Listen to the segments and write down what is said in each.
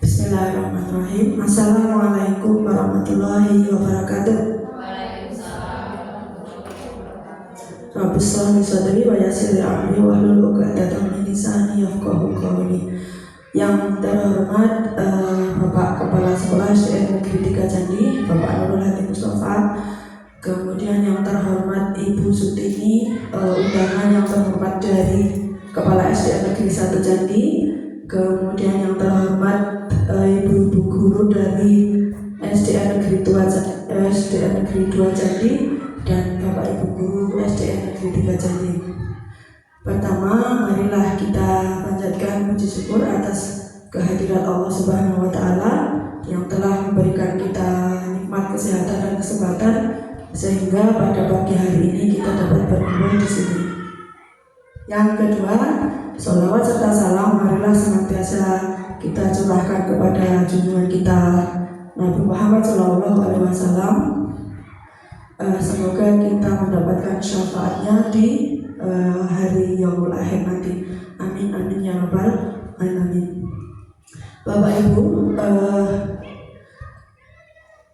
Bismillahirrahmanirrahim. Assalamualaikum warahmatullahi wabarakatuh. Rabbi shrah li sadri wa yassir li amri wahlul 'uqdatam min lisani yafqahu qawli. Yang terhormat Bapak Kepala Sekolah SDN Negeri 3 Candi, Bapak Nurul Hadi Mustafa. Kemudian yang terhormat Ibu Sutini, undangan yang terhormat dari Kepala SDN Negeri 1 Candi. Kemudian yang terhormat ibu-ibu guru dari SDN Negeri 2 Candi dan Bapak Ibu guru SDN Negeri 3 Candi. Pertama, marilah kita panjatkan puji syukur atas kehadiran Allah Subhanahu wa Ta'ala yang telah memberikan kita nikmat kesehatan dan kesempatan sehingga pada pagi hari ini kita dapat berkumpul di sini. Yang kedua, sholawat serta salam marilah senantiasa kita curahkan kepada junjungan kita Nabi Muhammad SAW. Semoga kita mendapatkan syafaatnya di hari Yaumul Akhir nanti. Amin amin ya rabbal alamin. Bapak Ibu,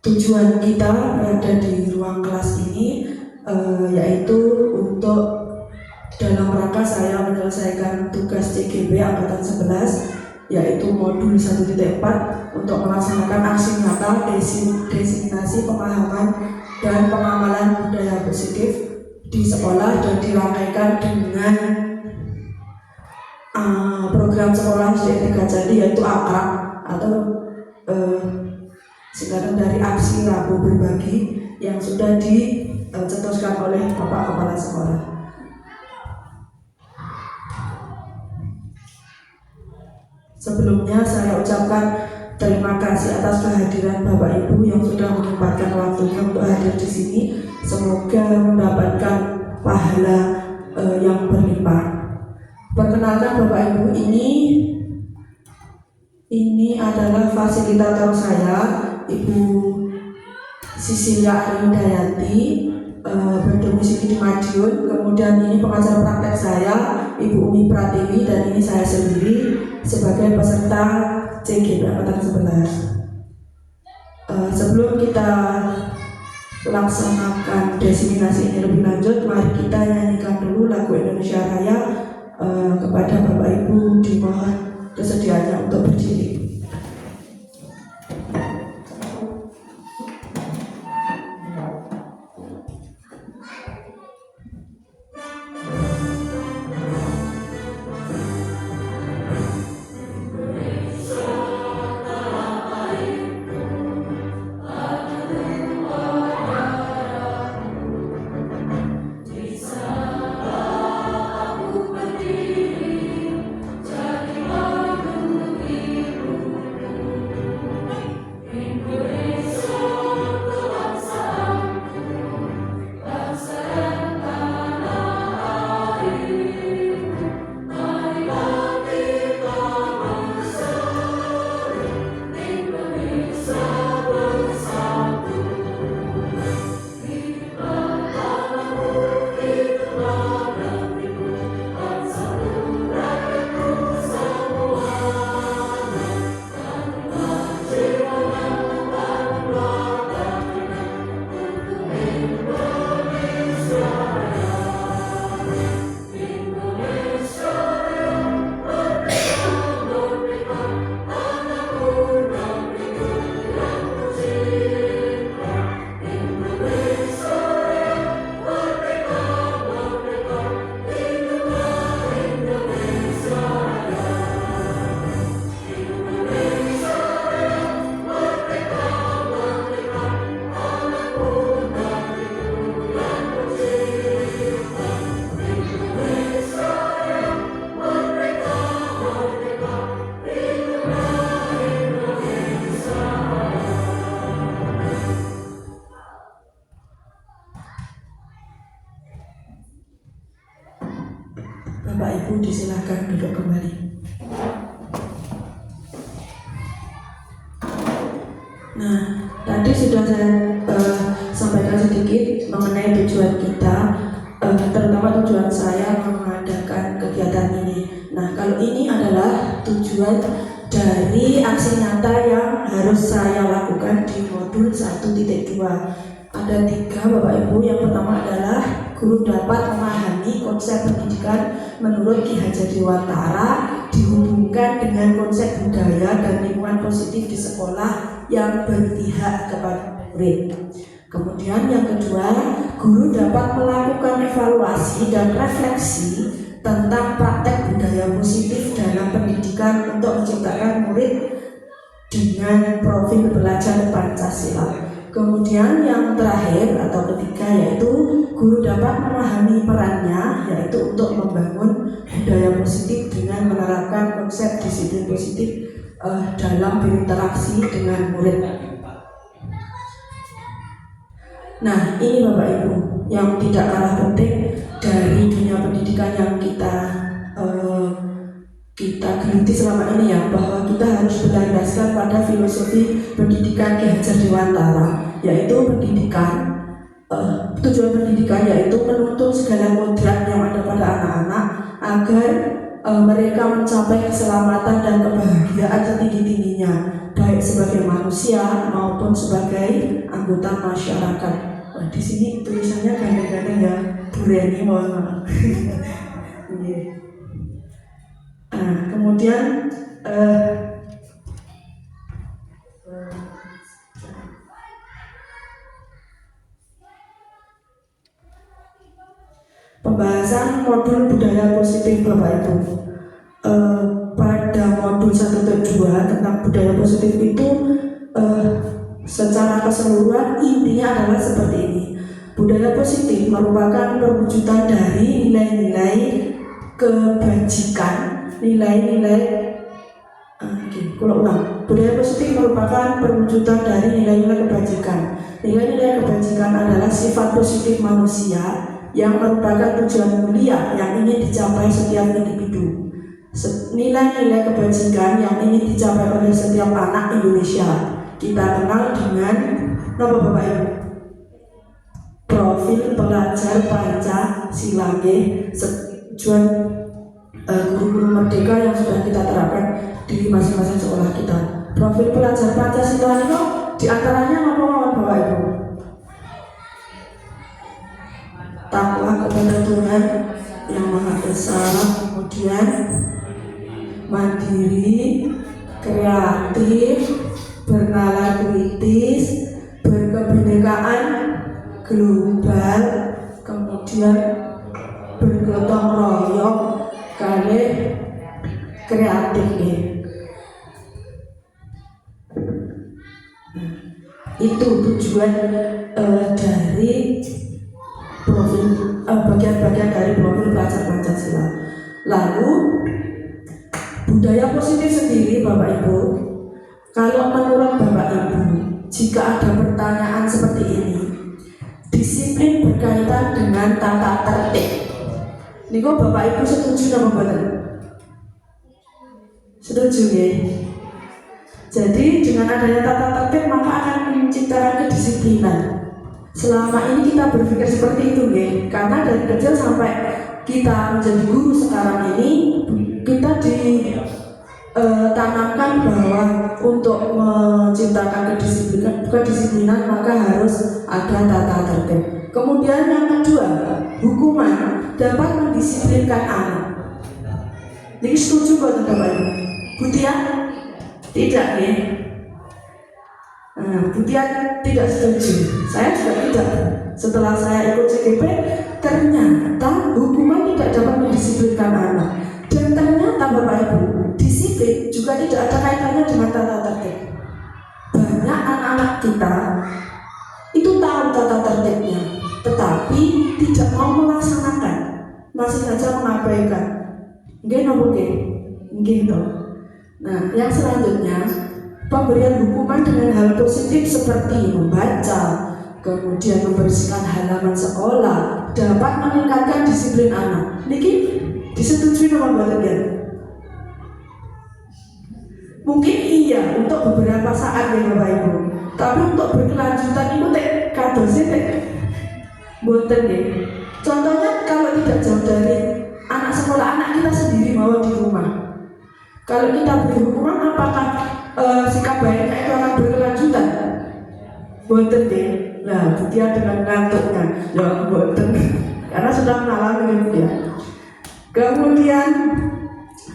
tujuan kita berada di ruang kelas ini yaitu untuk dalam rangka saya menyelesaikan tugas CGB Angkatan 11 yaitu modul 1.4 untuk melaksanakan aksi nyata diseminasi pemahaman dan pengamalan budaya positif di sekolah dan dirangkaikan dengan program sekolah SDN 3 Candi yaitu AKRAB atau singkatan dari Aksi Rabu Berbagi yang sudah dicetuskan oleh Bapak Kepala Sekolah. Sebelumnya saya ucapkan terima kasih atas kehadiran Bapak Ibu yang sudah menyempatkan waktunya untuk hadir di sini. Semoga mendapatkan pahala yang berlimpah. Perkenalkan Bapak Ibu, ini adalah fasilitator saya, Ibu Sisilia Arindayanti, berdomisili di Madiun. Kemudian ini pengajar praktek saya, Ibu Umi Pratiwi, dan ini saya sendiri sebagai peserta CGB Angkatan 11. Sebelum kita laksanakan diseminasi ini lebih lanjut, mari kita nyanyikan dulu lagu Indonesia Raya. Kepada Bapak Ibu dimohon kesediaannya untuk berdiri. Aku berdiri, jadi Ibu disilahkan duduk kembali. Nah, tadi sudah saya sampaikan sedikit mengenai tujuan kita, terutama tujuan saya mengadakan kegiatan ini. Nah, kalau ini adalah tujuan dari aksi nyata yang harus saya lakukan di modul 1.2. Ada 3 Bapak Ibu. Yang pertama adalah guru dapat memahami konsep pendidikan menurut Ki Hajar Dewantara dihubungkan dengan konsep budaya dan lingkungan positif di sekolah yang berpihak kepada murid. Kemudian yang kedua, guru dapat melakukan evaluasi dan refleksi tentang praktek budaya positif dalam pendidikan untuk menciptakan murid dengan profil belajar Pancasila. Kemudian yang terakhir atau ketiga yaitu guru dapat memahami perannya, yaitu untuk membangun budaya positif dengan menerapkan konsep disiplin positif dalam berinteraksi dengan murid. Nah, ini Bapak Ibu yang tidak kalah penting dari dunia pendidikan yang kita geluti selama ini ya, bahwa kita harus berlandaskan pada filosofi pendidikan Ki Hajar Dewantara, yaitu pendidikan tujuan pendidikan yaitu menuntut segala kodrat yang ada pada anak-anak agar mereka mencapai keselamatan dan kebahagiaan setinggi-tingginya, baik sebagai manusia maupun sebagai anggota masyarakat. Di sini tulisannya ganda-ganda ya, Bu Reni, mohon maaf. Kemudian pembahasan modul budaya positif Bapak Ibu. Pada modul 1.2 tentang budaya positif itu secara keseluruhan intinya adalah seperti ini. Budaya positif merupakan perwujudan dari nilai-nilai kebajikan, budaya positif merupakan perwujudan dari nilai-nilai kebajikan. Nilai-nilai kebajikan adalah sifat positif manusia yang merupakan tujuan mulia yang ingin dicapai setiap individu. Nilai-nilai kebajikan yang ingin dicapai oleh setiap anak Indonesia kita kenal dengan nama Bapak Ibu, profil pelajar Pancasila, tujuan guru-guru merdeka yang sudah kita terapkan di masing-masing sekolah kita. Profil pelajar Pancasila itu diantaranya apa Bapak Ibu? Takwa kepada Tuhan Yang Maha Esa, kemudian mandiri, kreatif, bernalar kritis, berkebinekaan global, kemudian bergotong royong, kali kreatif ya. Itu tujuan dari profil bagian-bagian dari profil pelajar Pancasila. Lalu budaya positif sendiri Bapak Ibu, kalau menurut Bapak Ibu, jika ada pertanyaan seperti ini, disiplin berkaitan dengan tata tertib. Niku Bapak Ibu setuju apa betul? Setuju ya? Jadi dengan adanya tata tertib maka akan menciptakan kedisiplinan. Selama ini kita berpikir seperti itu ya, karena dari kecil sampai kita menjadi guru sekarang ini kita ditanamkan bahwa untuk menciptakan kedisiplinan maka harus ada tata tertib. Kemudian yang kedua, hukuman dapat mendisiplinkan anak. Ini setuju buat Bapak Ibu? Butia? Tidak ya? Butia tidak setuju. Saya juga tidak. Setelah saya ikut CGP, ternyata hukuman tidak dapat mendisiplinkan anak. Dan ternyata Bapak Ibu, disiplin juga tidak ada kaitannya dengan tata tertib. Banyak anak-anak kita itu tahu tata tertibnya, tetapi tidak mau melaksanakan, masih saja mengabaikan. Gitu. Nah, yang selanjutnya, pemberian hukuman dengan hal positif seperti membaca, kemudian membersihkan halaman sekolah dapat meningkatkan disiplin anak. Niki Disetujui nama mboten ya? Mungkin iya untuk beberapa saat ya Bapak Ibu. Tapi untuk berkelanjutan itu kadosnya mboten ya. Contohnya kalau tidak jauh dari anak sekolah, anak kita sendiri mau di rumah. Kalau kita beri hukuman, apakah sikap baiknya itu akan berkelanjutan? Mboten ya. Nah, dia dengan ngantuknya, ya mboten. Karena sudah mengalami dia. Kemudian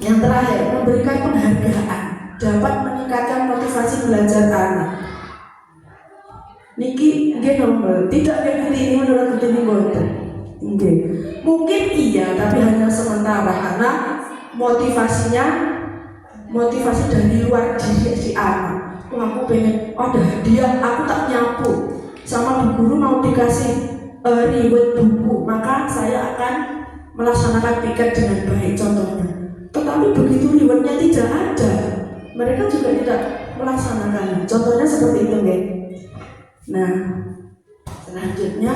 yang terakhir, memberikan penghargaan dapat meningkatkan motivasi belajar anak. Niki nggih nomor tidak kayak ini menurut ini mboten. Nggih. Mungkin iya tapi hanya sementara karena motivasi dari luar diri si anak. Aku pengen ada hadiah, aku tak nyapu. Sama bu guru mau dikasih reward buku, maka saya akan melaksanakan piket dengan baik contohnya. Tetapi begitu rewardnya tidak ada, mereka juga tidak melaksanakannya. Contohnya seperti itu, ya. Nah, selanjutnya,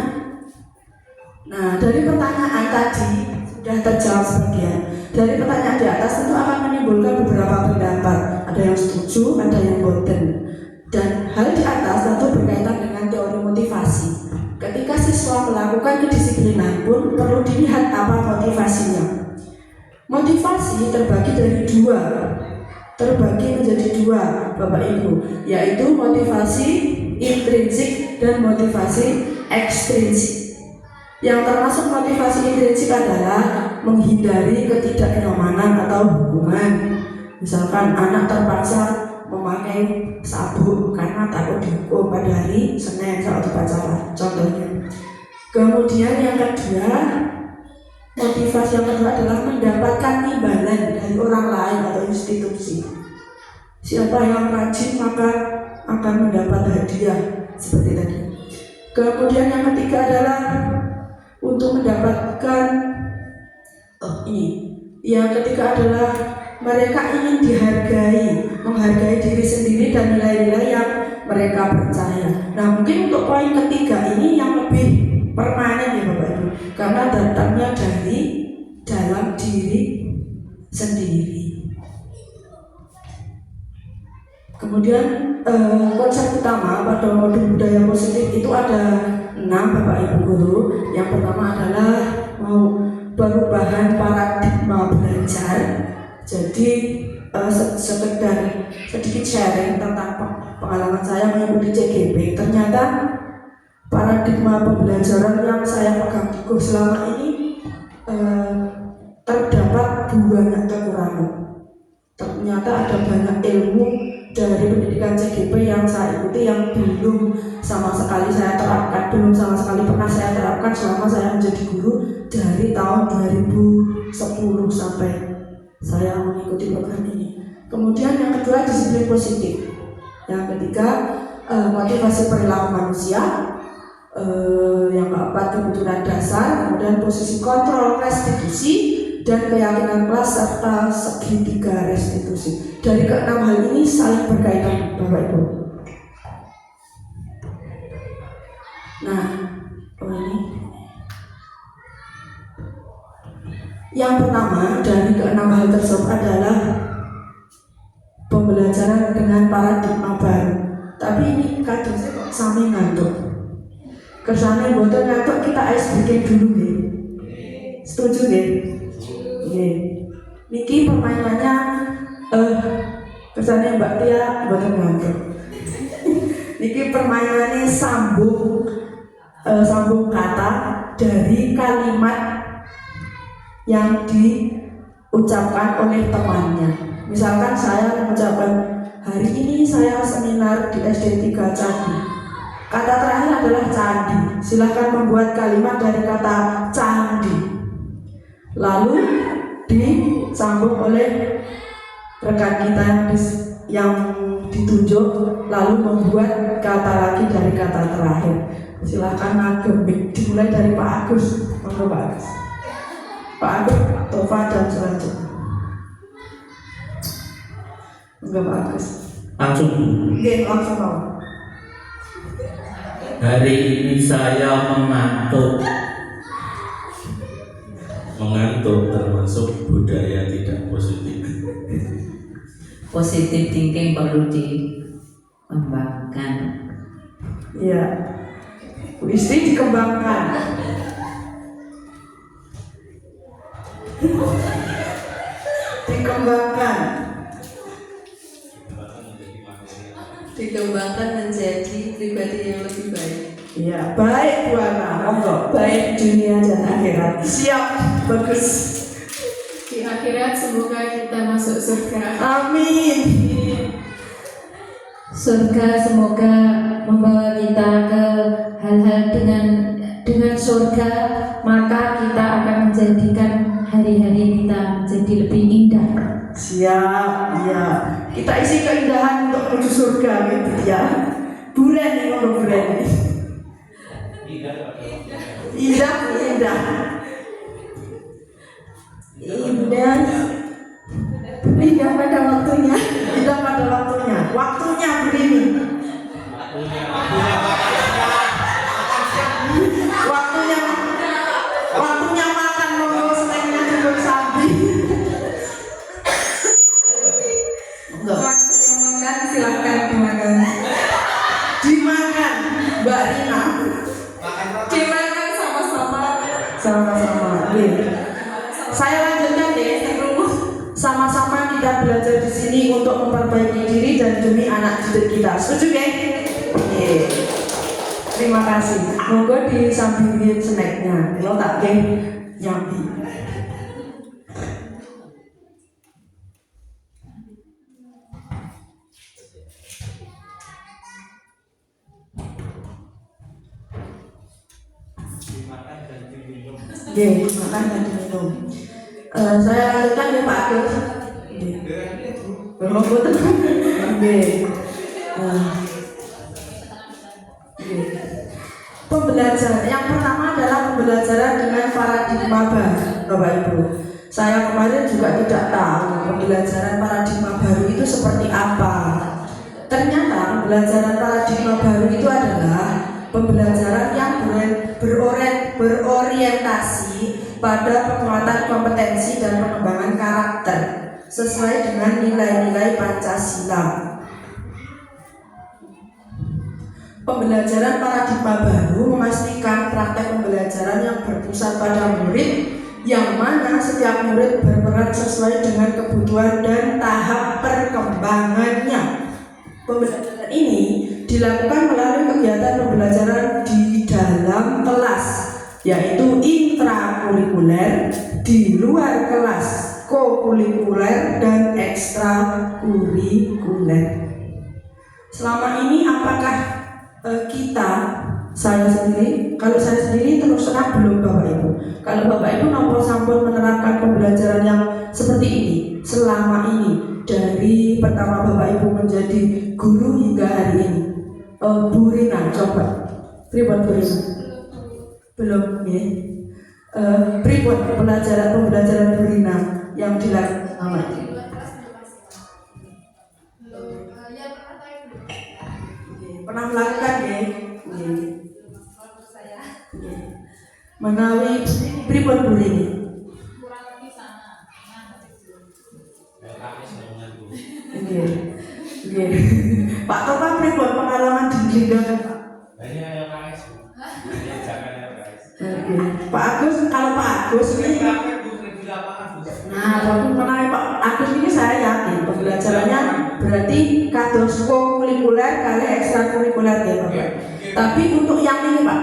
dari pertanyaan tadi sudah terjawab sebagian. Dari pertanyaan di atas tentu akan menimbulkan beberapa pendapat. Ada yang setuju, ada yang boten. Dan hal di atas tentu berkaitan dengan teori motivasi. Ketika siswa melakukan kedisiplinan pun perlu dilihat apa motivasinya. Motivasi terbagi menjadi dua, Bapak Ibu, yaitu motivasi intrinsik dan motivasi ekstrinsik. Yang termasuk motivasi intrinsik adalah menghindari ketidaknyamanan atau hukuman. Misalkan anak terpaksa memakai sabuk karena takut dihukum pada hari Senin saat upacara, contohnya. Kemudian yang kedua, motivasi yang kedua adalah mendapatkan imbalan dari orang lain atau institusi. Siapa yang rajin maka akan mendapat hadiah seperti tadi. Kemudian yang ketiga adalah untuk mendapatkan yang ketiga adalah mereka ingin menghargai diri sendiri dan nilai-nilai yang mereka percaya. Nah, mungkin untuk poin ketiga ini yang lebih permanen ya Bapak Ibu, karena datangnya dari dalam diri sendiri. Kemudian konsep utama pada modul budaya positif itu ada 6 Bapak Ibu guru. Yang pertama adalah perubahan paradigma belajar. Jadi sedikit sharing tentang pengalaman saya mengikuti CGP. Ternyata paradigma pembelajaran yang saya pegang teguh selama ini terdapat banyak kekurangan. Ternyata ada banyak ilmu dari pendidikan CGP yang saya ikuti yang belum sama sekali pernah saya terapkan selama saya menjadi guru dari tahun 2010 sampai saya mengikuti program ini. Kemudian yang kedua, disiplin positif. Yang ketiga, motivasi perilaku manusia. Yang keempat, kebutuhan dasar. Kemudian posisi kontrol restitusi dan keyakinan kelas serta segitiga restitusi. Dari keenam hal ini saling berkaitan, Bapak Ibu. Nah, ini yang pertama dari keenam hal tersebut adalah pembelajaran dengan paradigma baru. Tapi ini kadang saya kok sami ngantuk. Kersane boten ngantuk, kita bikin dulu nih. Setuju nih? Nggih. Niki permainannya kersane Mbak Tia boten ngantuk. Niki permainannya sambung kata dari kalimat yang diucapkan oleh temannya. Misalkan saya mengucapkan, hari ini saya seminar di SD 3 Candi. Kata terakhir adalah candi. Silahkan membuat kalimat dari kata candi, lalu disambung oleh rekan kita yang ditunjuk, lalu membuat kata lagi dari kata terakhir. Silahkan ngagem, dimulai dari Pak Agus. Monggo Pak Agus. Pak Agus, Tova dan selanjutnya. Enggak Pak Agus. Langsung. Oke, langsung Pak. Hari ini saya mengantuk termasuk termasuk budaya tidak positif. Positive thinking perlu dikembangkan. Ya, istri dikembangkan. Dikembangkan menjadi pribadi yang lebih baik. Iya, baik Bu Ana, baik dunia dan akhirat. Siap, bagus. Di akhirat semoga kita masuk surga. Amin. Surga semoga membawa kita ke hal-hal dengan surga, maka kita akan menjadikan hari-hari kita menjadi lebih indah. Siap, ya. Kita isi keindahan untuk menuju surga gitu ya. Buren nih, ngomong buren. Indah. Indah pada waktunya. Indah pada waktunya. Waktunya begini. Waktunya makan monggo snacknya cukup sapi. Waktu makan silahkan dimakan. Dimakan, Mbak Rina. Dimakan sama-sama. Iya. Saya lanjutkan deh. Sama-sama kita belajar di sini untuk memperbaiki diri dan demi anak didik kita. Setuju, geng? Iya. Terima kasih. Monggo disambilin snacknya. Kalau tak, geng, nyambi. Makan dan diminum. Saya lanjutkan ya Pak Agus. Betul. Pembelajaran yang pertama adalah pembelajaran dengan paradigma baru, Bapak Ibu. Saya kemarin juga tidak tahu pembelajaran paradigma baru itu seperti apa. Ternyata pembelajaran paradigma baru itu adalah pembelajaran yang berorientasi pada penguatan kompetensi dan pengembangan karakter sesuai dengan nilai-nilai Pancasila. Pembelajaran paradigma baru memastikan praktek pembelajaran yang berpusat pada murid, yang mana setiap murid berperan sesuai dengan kebutuhan dan tahap perkembangannya. Pembelajaran ini dilakukan melalui kegiatan pembelajaran di dalam kelas, yaitu intrakurikuler, di luar kelas, kokurikuler, dan ekstrakurikuler. Selama ini apakah saya sendiri, kalau saya sendiri terus terang belum Bapak Ibu. Kalau Bapak Ibu nopo sampun menerapkan pembelajaran yang seperti ini selama ini, dari pertama Bapak Ibu menjadi guru hingga hari ini. Bu Rina, coba. Pripun Bu Rina? Belum ya. Pripun pembelajaran Bu Rina yang dilakukan selama ini? Pernah melakukan ya? Menawi pripun Bu Rina? Kurang lebih sama. Pak Topan pripun pengalaman di Lingga? Pak Agus, kalau Pak Agus ini, menawi Pak Agus ini saya yakin pembelajarannya berarti kados kokurikuler kali ekstrakurikuler ya Bapak. Tapi untuk yang ini Pak,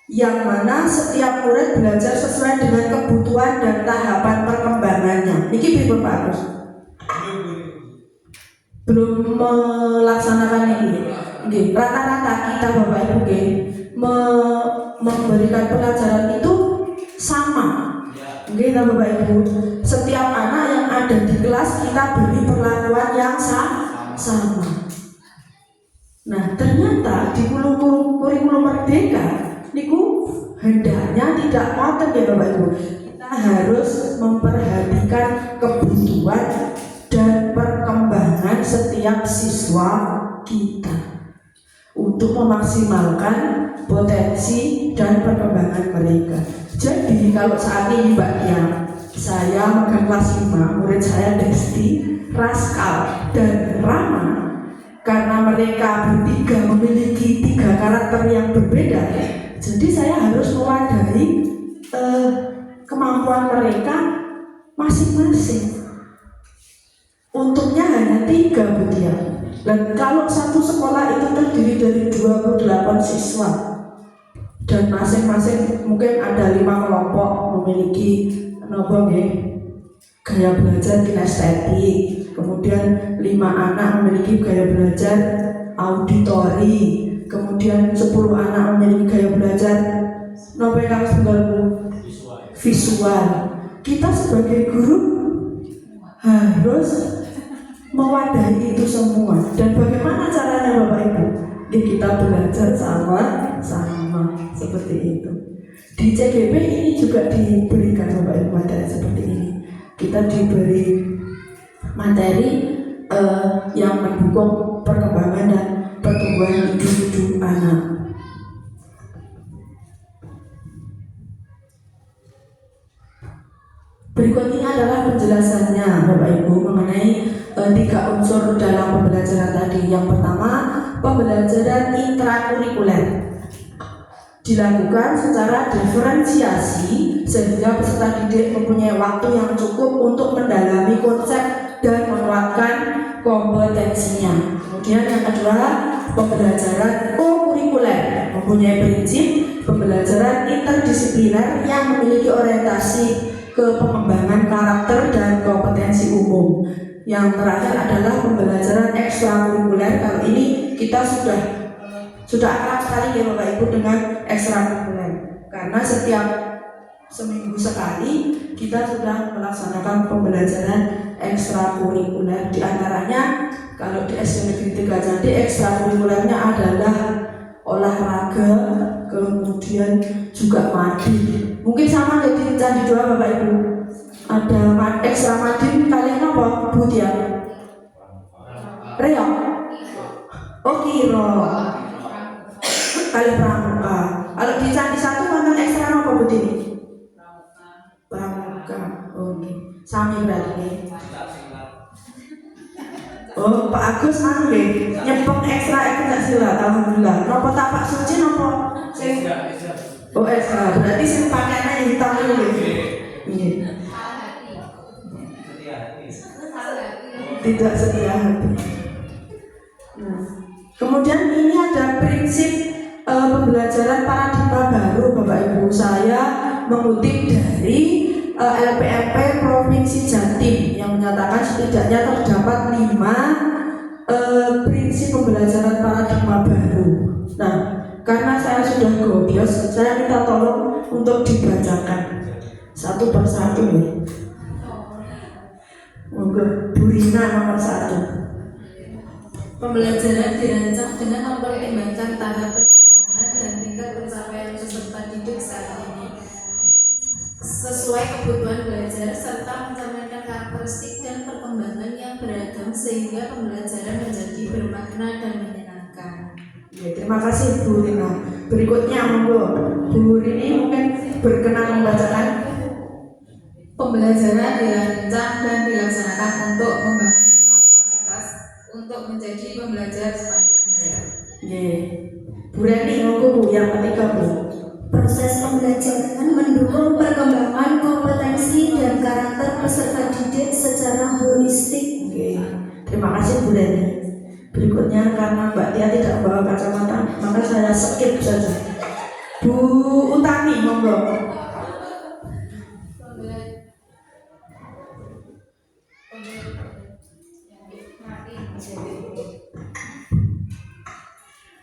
yang mana setiap murid belajar sesuai dengan kebutuhan dan tahapan perkembangannya. Niki pripun Pak Agus? Belum melaksanakan ini. Rata-rata kita Bapak Ibu memberikan pelajaran itu sama. Bapak Ibu, setiap anak yang ada di kelas kita beri perlakuan yang sama. Nah, ternyata di kurikulum Merdeka niku hendaknya tidak ngoten ya Bapak Ibu. Kita harus memperhatikan kebutuhan dan perkembangan setiap siswa kita untuk memaksimalkan potensi dan perkembangan mereka. Jadi kalau saat ini Mbak Tia, saya makan kelas 5, murid saya Desti, Raskal, dan Rama, karena mereka bertiga memiliki 3 karakter yang berbeda, jadi saya harus mewadahi kemampuan mereka masing-masing. Untuknya hanya 3 Bu Tia. Dan kalau satu sekolah itu terdiri dari 28 siswa, dan masing-masing mungkin ada 5 kelompok memiliki gaya belajar kinestetik, kemudian 5 anak memiliki gaya belajar auditori, kemudian 10 anak memiliki gaya belajar visual. Kita sebagai guru harus mewadahi itu semua. Dan bagaimana caranya Bapak Ibu? Kita belajar sama-sama seperti itu. Di CGP ini juga diberikan Bapak Ibu materi seperti ini. Kita diberi materi yang mendukung perkembangan dan pertumbuhan individu anak. Berikut ini adalah penjelasannya Bapak Ibu mengenai 3 unsur dalam pembelajaran tadi. Yang pertama, pembelajaran intrakurikuler dilakukan secara diferensiasi sehingga peserta didik mempunyai waktu yang cukup untuk mendalami konsep dan menguatkan kompetensinya. Kemudian yang kedua, pembelajaran kokurikuler mempunyai prinsip pembelajaran interdisipliner yang memiliki orientasi ke pengembangan karakter dan kompetensi umum. Yang terakhir adalah pembelajaran ekstrakurikuler. Kalau ini kita sudah akrab sekali ya Bapak Ibu dengan ekstrakurikuler, karena setiap seminggu sekali kita sudah melaksanakan pembelajaran ekstrakurikuler. Di antaranya kalau di SD Negeri 3 Candi ekstrakurikulernya adalah olahraga, kemudian juga madi. Mungkin sama di Candi 2 Bapak Ibu ada ekstra madi. Kalian apa Bu Tia? Reok? Oh kiro. Kali pramuka. Kalau di Candi 1 wonten ekstra apa Bu Tini? Pramuka. Oke. Sami berarti. Oh, Pak Agus nyepeng ekstra silat. Alhamdulillah. Napa tapak suci napa sing oh ekstra. Berarti sing pakaiannya hitam itu. Iya. Tidak setia hati. Nah, kemudian ini ada prinsip pembelajaran paradigma baru Bapak Ibu. Saya mengutip dari LPMP Provinsi Jatim yang menyatakan setidaknya terdapat 5 prinsip pembelajaran paradigma baru. Nah, karena saya sudah gobios, saya minta tolong untuk dibacakan satu persatu ya. Monggo Bu Rina nomor 1. Pembelajaran dirancang dengan mempertimbangkan tahap perkembangan dan tingkat pencapaian peserta didik saat ini sesuai kebutuhan belajar serta mencerminkan karakteristik dan perkembangan yang beragam sehingga pembelajaran menjadi bermakna dan menyenangkan. Ya, terima kasih Bu Rina. Berikutnya monggo Bu Rini mungkin berkenan membacakan. Pembelajaran dirancang dan dilaksanakan untuk membangun kapasitas untuk menjadi pembelajar sepanjang hayat. Bu Reni monggo Bu yang ketiga Bu. Proses pembelajaran mendukung perkembangan kompetensi dan karakter peserta didik secara holistik. Terima kasih Bu Reni. Berikutnya karena Mbak Tia tidak membawa kacamata, maka saya skip saja. Bu Utami monggo.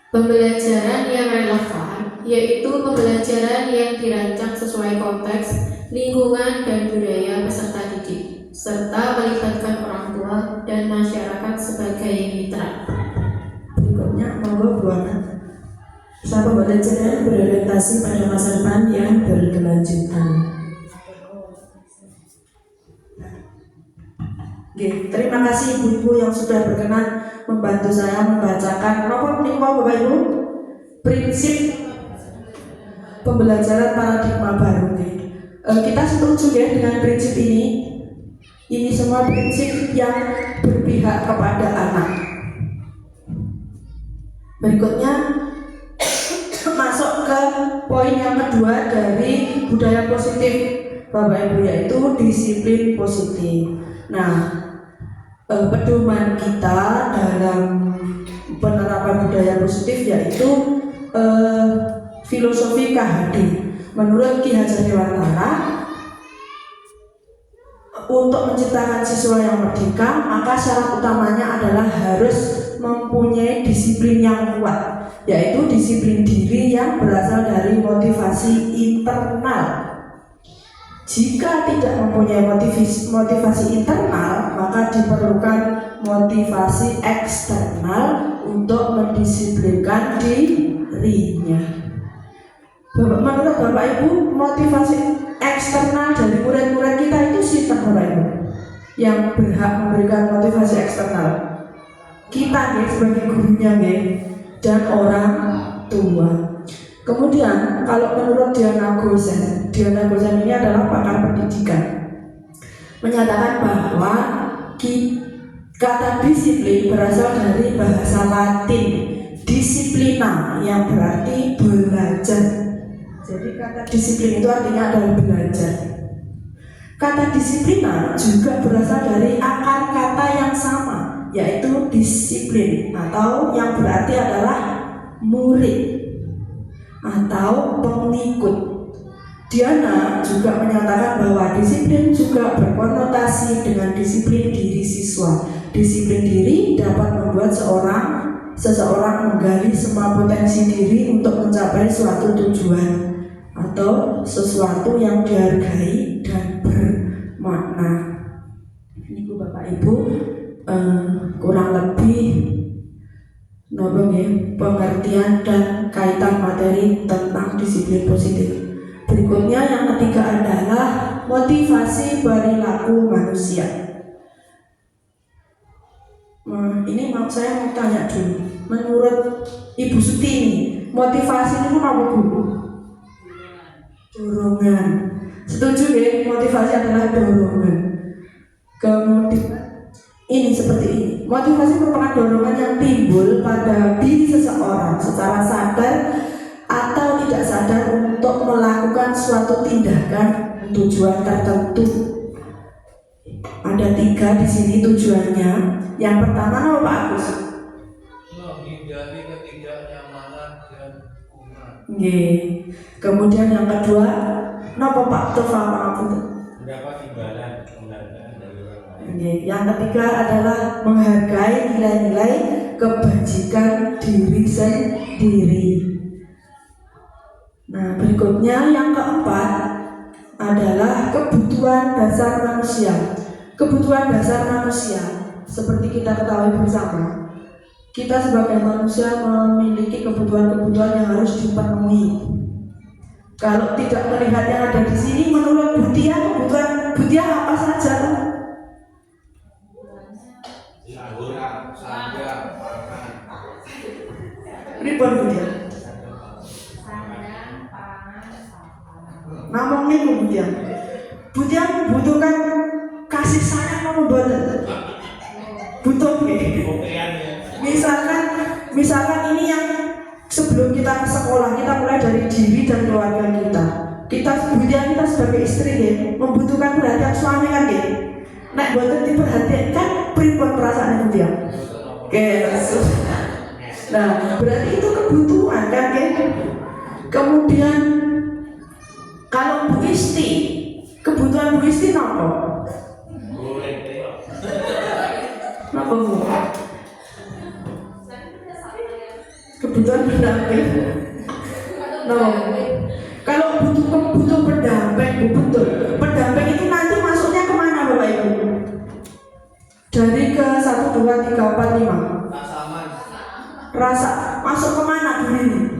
Pembelajaran yang relevan yaitu pembelajaran yang dirancang sesuai konteks, lingkungan, dan budaya peserta didik, serta melibatkan orang tua dan masyarakat sebagai mitra. Berikutnya monggo Bu Ana. Pembelajaran berorientasi pada masa depan yang berkelanjutan. Terima kasih ibu-ibu yang sudah berkenan membantu saya membacakan. Napa menika Bapak Ibu? Prinsip pembelajaran paradigma baru. Kita setuju ya dengan prinsip ini. Ini semua prinsip yang berpihak kepada anak. Berikutnya masuk ke poin yang kedua dari budaya positif Bapak Ibu, yaitu disiplin positif. Nah, pedoman kita dalam penerapan budaya positif yaitu filosofi KHD. Menurut Ki Hajar Dewantara, untuk menciptakan siswa yang merdeka, maka syarat utamanya adalah harus mempunyai disiplin yang kuat, yaitu disiplin diri yang berasal dari motivasi internal. Jika tidak mempunyai motivasi internal, maka diperlukan motivasi eksternal untuk mendisiplinkan dirinya. Menurut Bapak Ibu, motivasi eksternal dari murid-murid kita itu siapa Bapak Ibu yang berhak memberikan motivasi eksternal? Kita nih sebagai gurunya nih, dan orang tua. Kemudian kalau menurut Diana Gosen ini adalah pakar pendidikan, menyatakan bahwa kata disiplin berasal dari bahasa Latin disiplina yang berarti belajar. Jadi kata disiplin itu artinya adalah belajar. Kata disiplina juga berasal dari akar kata yang sama, yaitu disiplin, atau yang berarti adalah murid atau pengikut. Diana juga menyatakan bahwa disiplin juga berkonotasi dengan disiplin diri siswa. Disiplin diri dapat membuat seseorang menggali semua potensi diri untuk mencapai suatu tujuan atau sesuatu yang dihargai dan bermakna. Ini Bapak Ibu kurang lebih pengertian dan kaitan materi tentang disiplin positif. Berikutnya yang ketiga adalah motivasi perilaku manusia. Ini saya mau tanya dulu. Menurut Ibu Sutini, motivasi itu apa Bu? Dorongan. Setuju ya? Motivasi adalah dorongan. Kemudian ini seperti ini. Motivasi merupakan dorongan yang timbul pada diri seseorang secara sadar atau tidak sadar untuk melakukan suatu tindakan tujuan tertentu. Ada 3 di sini tujuannya. Yang pertama apa Pak Agus? Menghindari ketidaknyamanan dan kurungan. Kemudian yang kedua, apa Pak Tova? Mendapat imbalan penghargaan dari orang lain. Yang ketiga adalah menghargai nilai-nilai kebajikan diri sendiri. Nah, berikutnya yang keempat adalah kebutuhan dasar manusia. Kebutuhan dasar manusia, seperti kita ketahui bersama, kita sebagai manusia memiliki kebutuhan-kebutuhan yang harus dipenuhi. Kalau tidak melihat yang ada di sini, menurut Butia, kebutuhan Butia apa saja? Ribon Butia. Namanya kemudian Butia membutuhkan kasih sayang apa boten? Butuh Misalkan ini yang sebelum kita ke sekolah, kita mulai dari diri dan keluarga kita. Kita sebagai istri ya, membutuhkan perhatian suami kan ya. Nek boten diperhatikan pripun perasaan dia. Nah, berarti itu kebutuhan kan ya. Kemudian kalau Bu Isti, kebutuhan Bu Isti apa? Apa Bu? Kebutuhan pendamping. No. Kalau butuh pendamping, Bu, betul. Pendamping itu nanti masuknya kemana Bapak Ibu? Dari ke 1, 2, 3, 4, 5. Rasa masuk kemana Bu ini?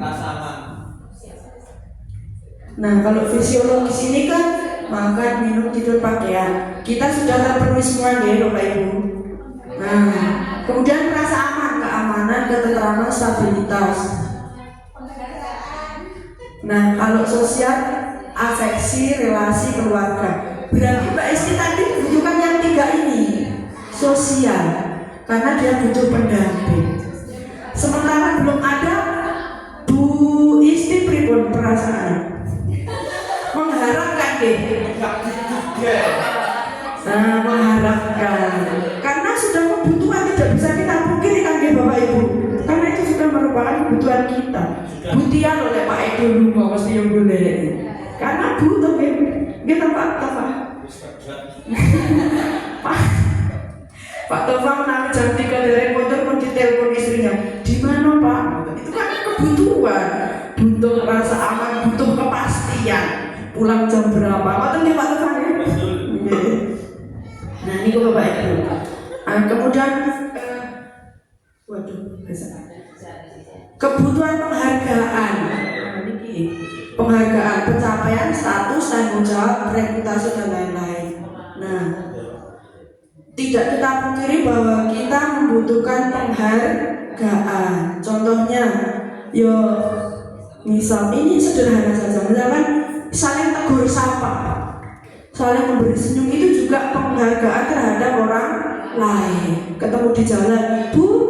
Nah, kalau fisiologis ini kan makan, minum, tidur, pakaian. Kita sudah terpenuhi semua ya Bapak Ibu. Nah, kemudian rasa aman, keamanan, ketentraman, stabilitas. Nah, kalau sosial, afeksi, relasi, keluarga. Berarti Mbak Esti tadi butuhkan yang 3 ini. Sosial, karena dia butuh pendamping. Sementara belum ada Bu Isti pripun perasaan? Mengharapkan deh. Nah, mengharapkan. Karena sudah kebutuhan tidak bisa kita pungkiri kan Bapak Ibu. Karena itu sudah merupakan kebutuhan kita. Butian oleh Pak Edo Lungo mesti yang boleh. Karena butuh kita Pak Tofa. Pak Tofa menang jam 3 dari motor pun ditelepon istrinya. Di mana Pak? Itu kan kebutuhan. Butuh rasa aman, butuh kepastian. Pulang jam berapa? Betul nih Pak Tofa ya? Nah ini Bapak Ibu. Kemudian kebutuhan penghargaan, penghargaan, pencapaian, status, tanggung jawab, reputasi dan lain-lain. Nah, tidak kita pungkiri bahwa kita membutuhkan penghargaan. Contohnya, misal ini sederhana saja, misalkan saling tegur sapa, saling memberi senyum itu juga penghargaan terhadap orang lain. Ketemu di jalan, Bu,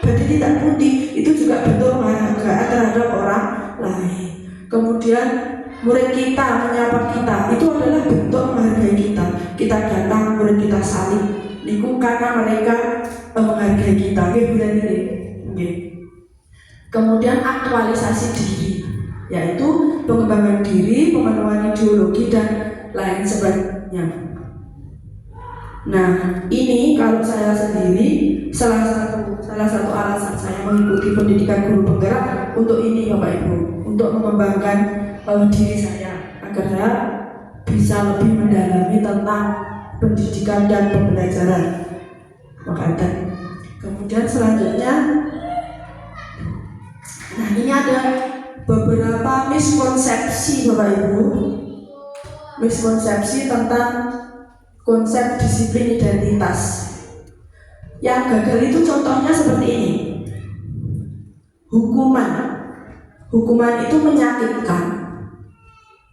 badan tidak putih, itu juga bentuk penghargaan terhadap orang lain. Kemudian murid kita menyapa kita, itu adalah bentuk menghargai kita. Kita datang, murid kita saling, itu karena mereka menghargai kita. Kemudian aktualisasi diri, yaitu pengembangan diri, pemenuhan ideologi dan lain sebagainya. Nah, ini kalau saya sendiri salah satu alasan saya mengikuti pendidikan guru penggerak untuk ini Bapak Ibu, untuk mengembangkan diri saya agar saya bisa lebih mendalami tentang pendidikan dan pembelajaran. Makanya kemudian selanjutnya, nah ini ada beberapa miskonsepsi Bapak Ibu, miskonsepsi tentang konsep disiplin identitas. Yang gagal itu contohnya seperti ini. Hukuman itu menyakitkan,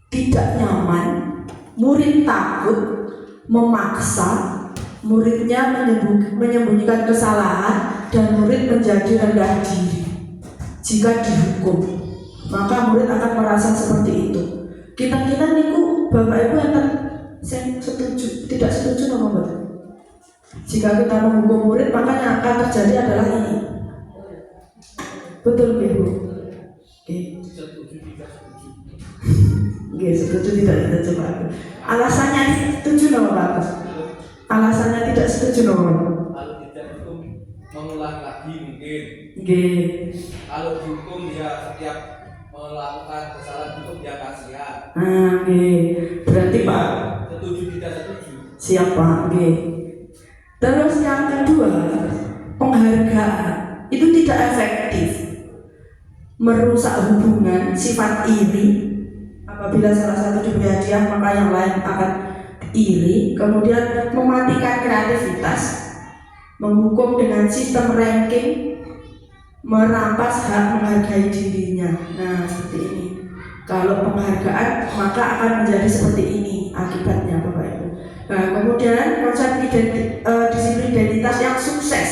tidak nyaman, murid takut, memaksa, muridnya menyembunyikan kesalahan, dan murid menjadi rendah diri. Jika dihukum, maka murid akan merasa seperti itu. Kita niku Bapak Ibu yang setuju, tidak setuju nomor berapa? Jika kita menghukum murid, maka yang akan terjadi adalah ini. Betul Bu? Oke. Setuju tidak setuju Pak. Alasannya setuju nomor berapa? Alasannya tidak setuju nomor. Kalau tidak hukum mengulang lagi mungkin. Kalau dihukum dia setiap melakukan kesalahan hukum dia kasihan. Berarti Pak Setuju tidak setuju. Siap Pak. Terus yang kedua, penghargaan itu tidak efektif, merusak hubungan, sifat iri. Apabila salah satu diberi hadiah maka yang lain akan iri. Kemudian mematikan kreativitas, menghukum dengan sistem ranking, merampas hak menghargai dirinya. Nah seperti ini. Kalau penghargaan maka akan menjadi seperti ini akibatnya Bapak Ibu. Nah kemudian konsep disiplin identitas yang sukses,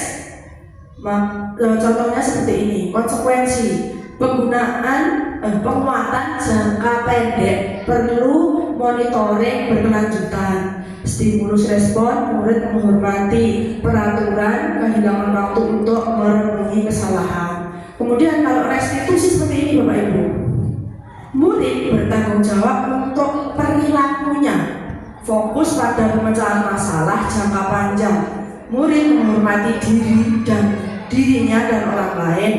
contohnya seperti ini. Konsekuensi penguatan jangka pendek, perlu monitoring berkelanjutan, stimulus respon, murid menghormati peraturan, kehilangan waktu untuk merenungi kesalahan. Kemudian kalau restitusi seperti ini Bapak Ibu, murid bertanggung jawab untuk perilakunya, fokus pada pemecahan masalah jangka panjang. Murid menghormati dirinya dan orang lain.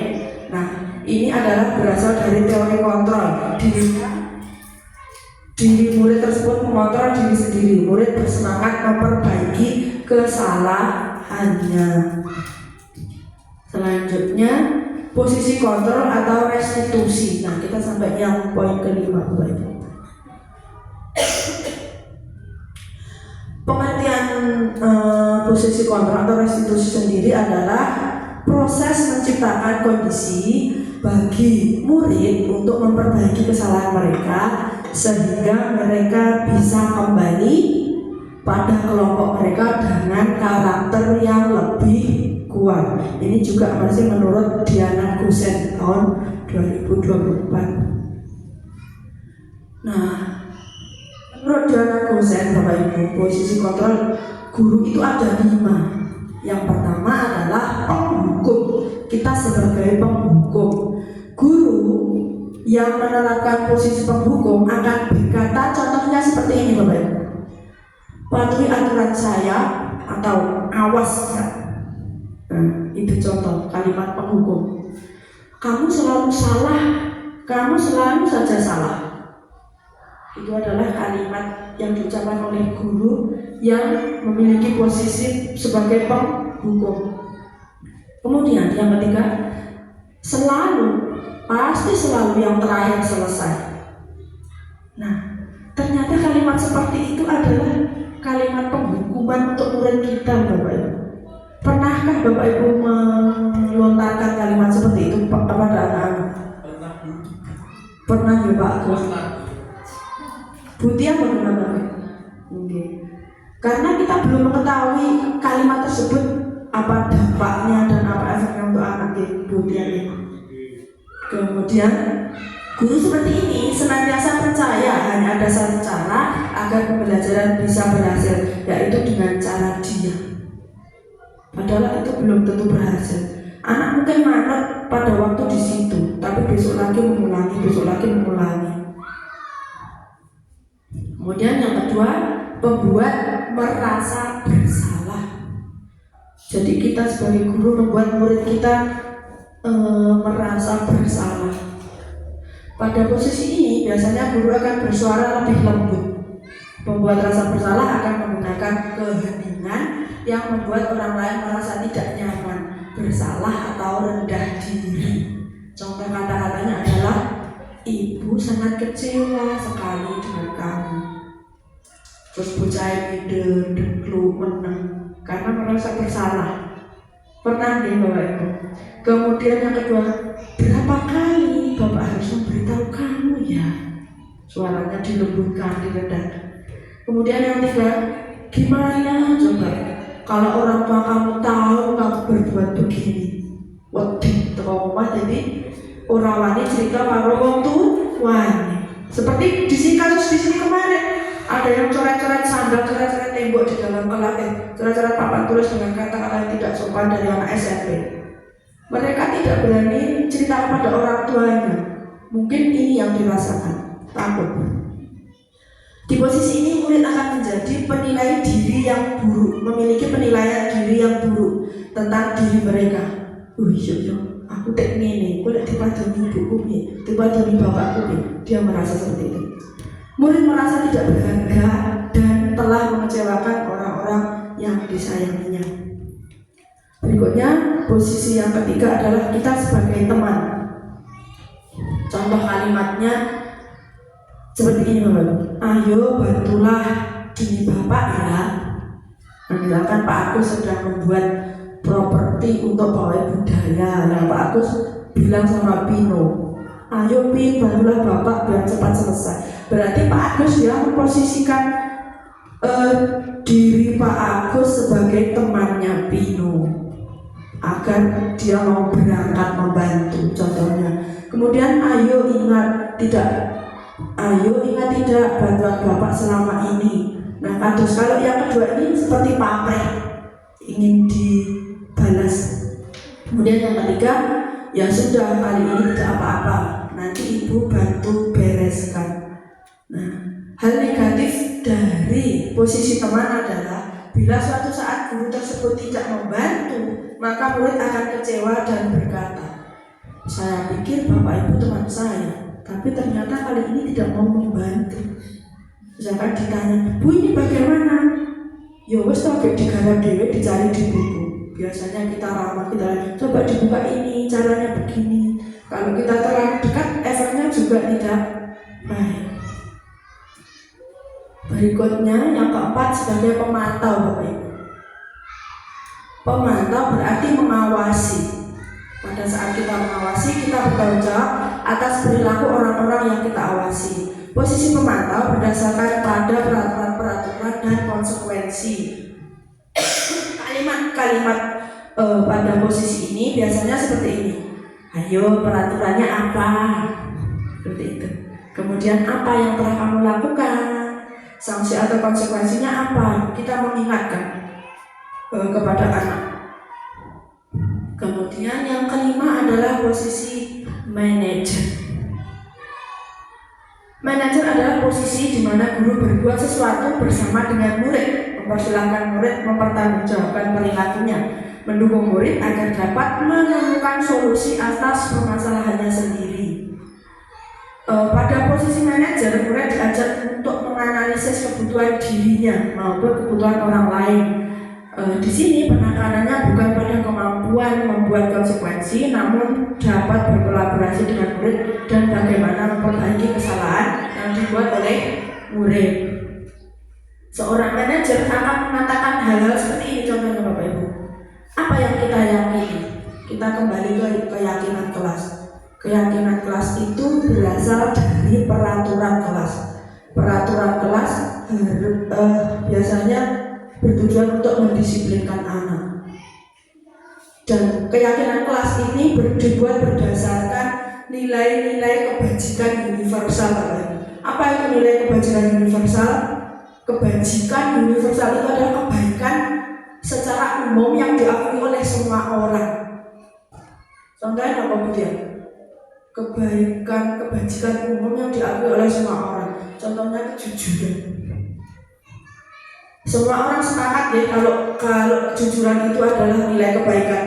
Nah, ini adalah berasal dari teori kontrol. Diri murid tersebut mengontrol diri sendiri. Murid bersemangat memperbaiki kesalahannya. Selanjutnya, posisi kontrol atau restitusi. Nah, kita sampai yang poin kelima Bapak Ibu. Pengertian posisi kontrol atau restitusi sendiri adalah proses menciptakan kondisi bagi murid untuk memperbaiki kesalahan mereka sehingga mereka bisa kembali pada kelompok mereka dengan karakter yang lebih kuat. Ini juga masih menurut Diana Gusen tahun 2024. Nah, menurut Diana Gusen, Bapak Ibu, posisi kontrol guru itu ada 5. Yang pertama adalah penghukum. Kita sebagai penghukum, guru yang menerapkan posisi penghukum akan berkata, contohnya seperti ini Bapak Ibu, patuhi aturan saya atau awas ya. Nah, itu contoh kalimat penghukum. Kamu selalu salah, kamu selalu saja salah. Itu adalah kalimat yang diucapkan oleh guru yang memiliki posisi sebagai penghukum. Kemudian yang ketiga, pasti selalu yang terakhir selesai. Nah, ternyata kalimat seperti itu adalah kalimat penghukuman untuk murid kita, Bapak Ibu. Pernahkah Bapak Ibu melontarkan kalimat seperti itu kepada anak-anak? Pernah ya Pak Agus? Butia bagaimana? Okay. Karena kita belum mengetahui kalimat tersebut apa dampaknya dan apa efeknya untuk anak Butia ini. Kemudian guru seperti ini senantiasa percaya hanya ada satu cara agar pembelajaran bisa berhasil, yaitu dengan cara diam. Padahal itu belum tentu berhasil. Anak mungkin manut pada waktu di situ, tapi besok lagi mengulangi. Kemudian yang kedua, membuat merasa bersalah. Jadi kita sebagai guru membuat murid kita merasa bersalah. Pada posisi ini biasanya guru akan bersuara lebih lembut. Membuat rasa bersalah akan menggunakan keheningan yang membuat orang lain merasa tidak nyaman, bersalah atau rendah diri. Contoh kata-katanya adalah, ibu sangat kecewa sekali dengan kamu. Terus bocah minder, deglu, menang karena merasa bersalah. Pernah nih Bapak Ibu. Kemudian yang kedua, berapa kali Bapak harus memberitahu kamu ya? Suaranya dilembutkan, direndahkan. Kemudian yang ketiga, gimana coba kalau orang tua kamu tahu kamu berbuat begini? Wedi teko omah jadi ora wani cerita karo wong tuane. Seperti kasus di sini kemarin, ada yang coret-coret sandal, coret-coret tembok di dalam kelas, coret-coret papan tulis dengan kata-kata yang tidak sopan dari anak SMP. Mereka tidak berani cerita kepada orang tuanya. Mungkin ini yang dirasakan, takut. Di posisi ini murid akan menjadi penilai diri yang buruk, memiliki penilaian diri yang buruk tentang diri mereka. Iya, aku tak ngene, aku tak dipadani ibuku, dipadani bapakku. Dia merasa seperti itu. Murid merasa tidak berharga dan telah mengecewakan orang-orang yang disayanginya. Berikutnya, posisi yang ketiga adalah kita sebagai teman. Contoh kalimatnya seperti ini Bapak. Ayo bantulah diri Bapak ya. Misalkan Pak Agus sedang membuat properti untuk pawai budaya. Nah Pak Agus bilang sama Pino, ayo Pin bantulah Bapak biar cepat selesai. Berarti Pak Agus dia memposisikan diri Pak Agus sebagai temannya Pino agar dia mau berangkat membantu contohnya. Kemudian ayo ingat tidak bantuan Bapak selama ini. Nah kados kalau yang kedua ini seperti pamrih, ingin dibalas. Kemudian yang ketiga, ya sudah kali ini tidak apa-apa, nanti ibu bantu bereskan. Nah hal negatif dari posisi teman adalah bila suatu saat guru tersebut tidak membantu, maka murid akan kecewa dan berkata, saya pikir Bapak Ibu teman saya, tapi ternyata kali ini tidak mau membantu. Misalkan ditanya, Bu ini bagaimana? Ya wes tak digarap dewe, dicari di buku. Biasanya kita ramah, kita coba dibuka ini, caranya begini. Kalau kita terlalu dekat, efeknya juga tidak baik. Berikutnya yang keempat sebagai pemantau Bapak Ibu. Pemantau berarti mengawasi. Pada saat kita mengawasi, kita bertanggung jawab atas perilaku orang-orang yang kita awasi. Posisi pemantau berdasarkan pada peraturan-peraturan dan konsekuensi. Kalimat-kalimat pada posisi ini biasanya seperti ini. Ayo, peraturannya apa? Seperti itu. Kemudian apa yang telah kamu lakukan? Sanksi atau konsekuensinya apa? Kita mengingatkan kepada anak. Kemudian yang kelima adalah posisi manajer. Manajer adalah posisi di mana guru berbuat sesuatu bersama dengan murid, mempersilahkan murid mempertanggungjawabkan perilakunya, mendukung murid agar dapat menemukan solusi atas permasalahannya sendiri. Pada posisi manajer, murid diajar untuk menganalisis kebutuhan dirinya maupun kebutuhan orang lain. Di sini penekanannya bukan pada kemampuan membuat konsekuensi, namun dapat berkolaborasi dengan murid dan bagaimana memperbaiki kesalahan yang dibuat oleh murid. Seorang manajer akan mengatakan hal-hal seperti ini, contohnya Bapak Ibu. Apa yang kita yakini? Kita kembali ke keyakinan kelas. Keyakinan kelas itu berasal dari peraturan kelas. Peraturan kelas biasanya bertujuan untuk mendisiplinkan anak. Dan keyakinan kelas ini dibuat berdasarkan nilai-nilai kebajikan universal. Apa itu nilai kebajikan universal? Kebajikan universal itu adalah kebaikan secara umum yang diakui oleh semua orang. Contohnya apa kemudian? Kebajikan umum yang diakui oleh semua orang. Contohnya kejujuran. Semua orang sepakat ya kalau kejujuran itu adalah nilai kebaikan.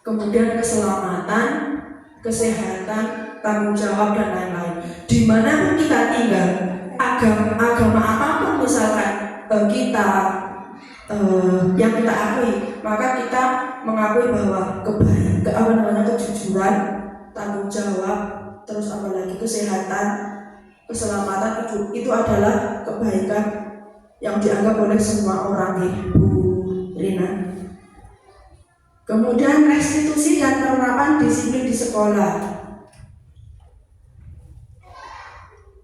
Kemudian keselamatan, kesehatan, tanggung jawab dan lain-lain. Dimanapun kita tinggal, agama apapun misalkan yang kita akui, maka kita mengakui bahwa kejujuran, tanggung jawab, terus apalagi kesehatan, keselamatan itu adalah kebaikan yang dianggap oleh semua orang, Bu Rina. Kemudian restitusi dan penerapan disiplin di sekolah.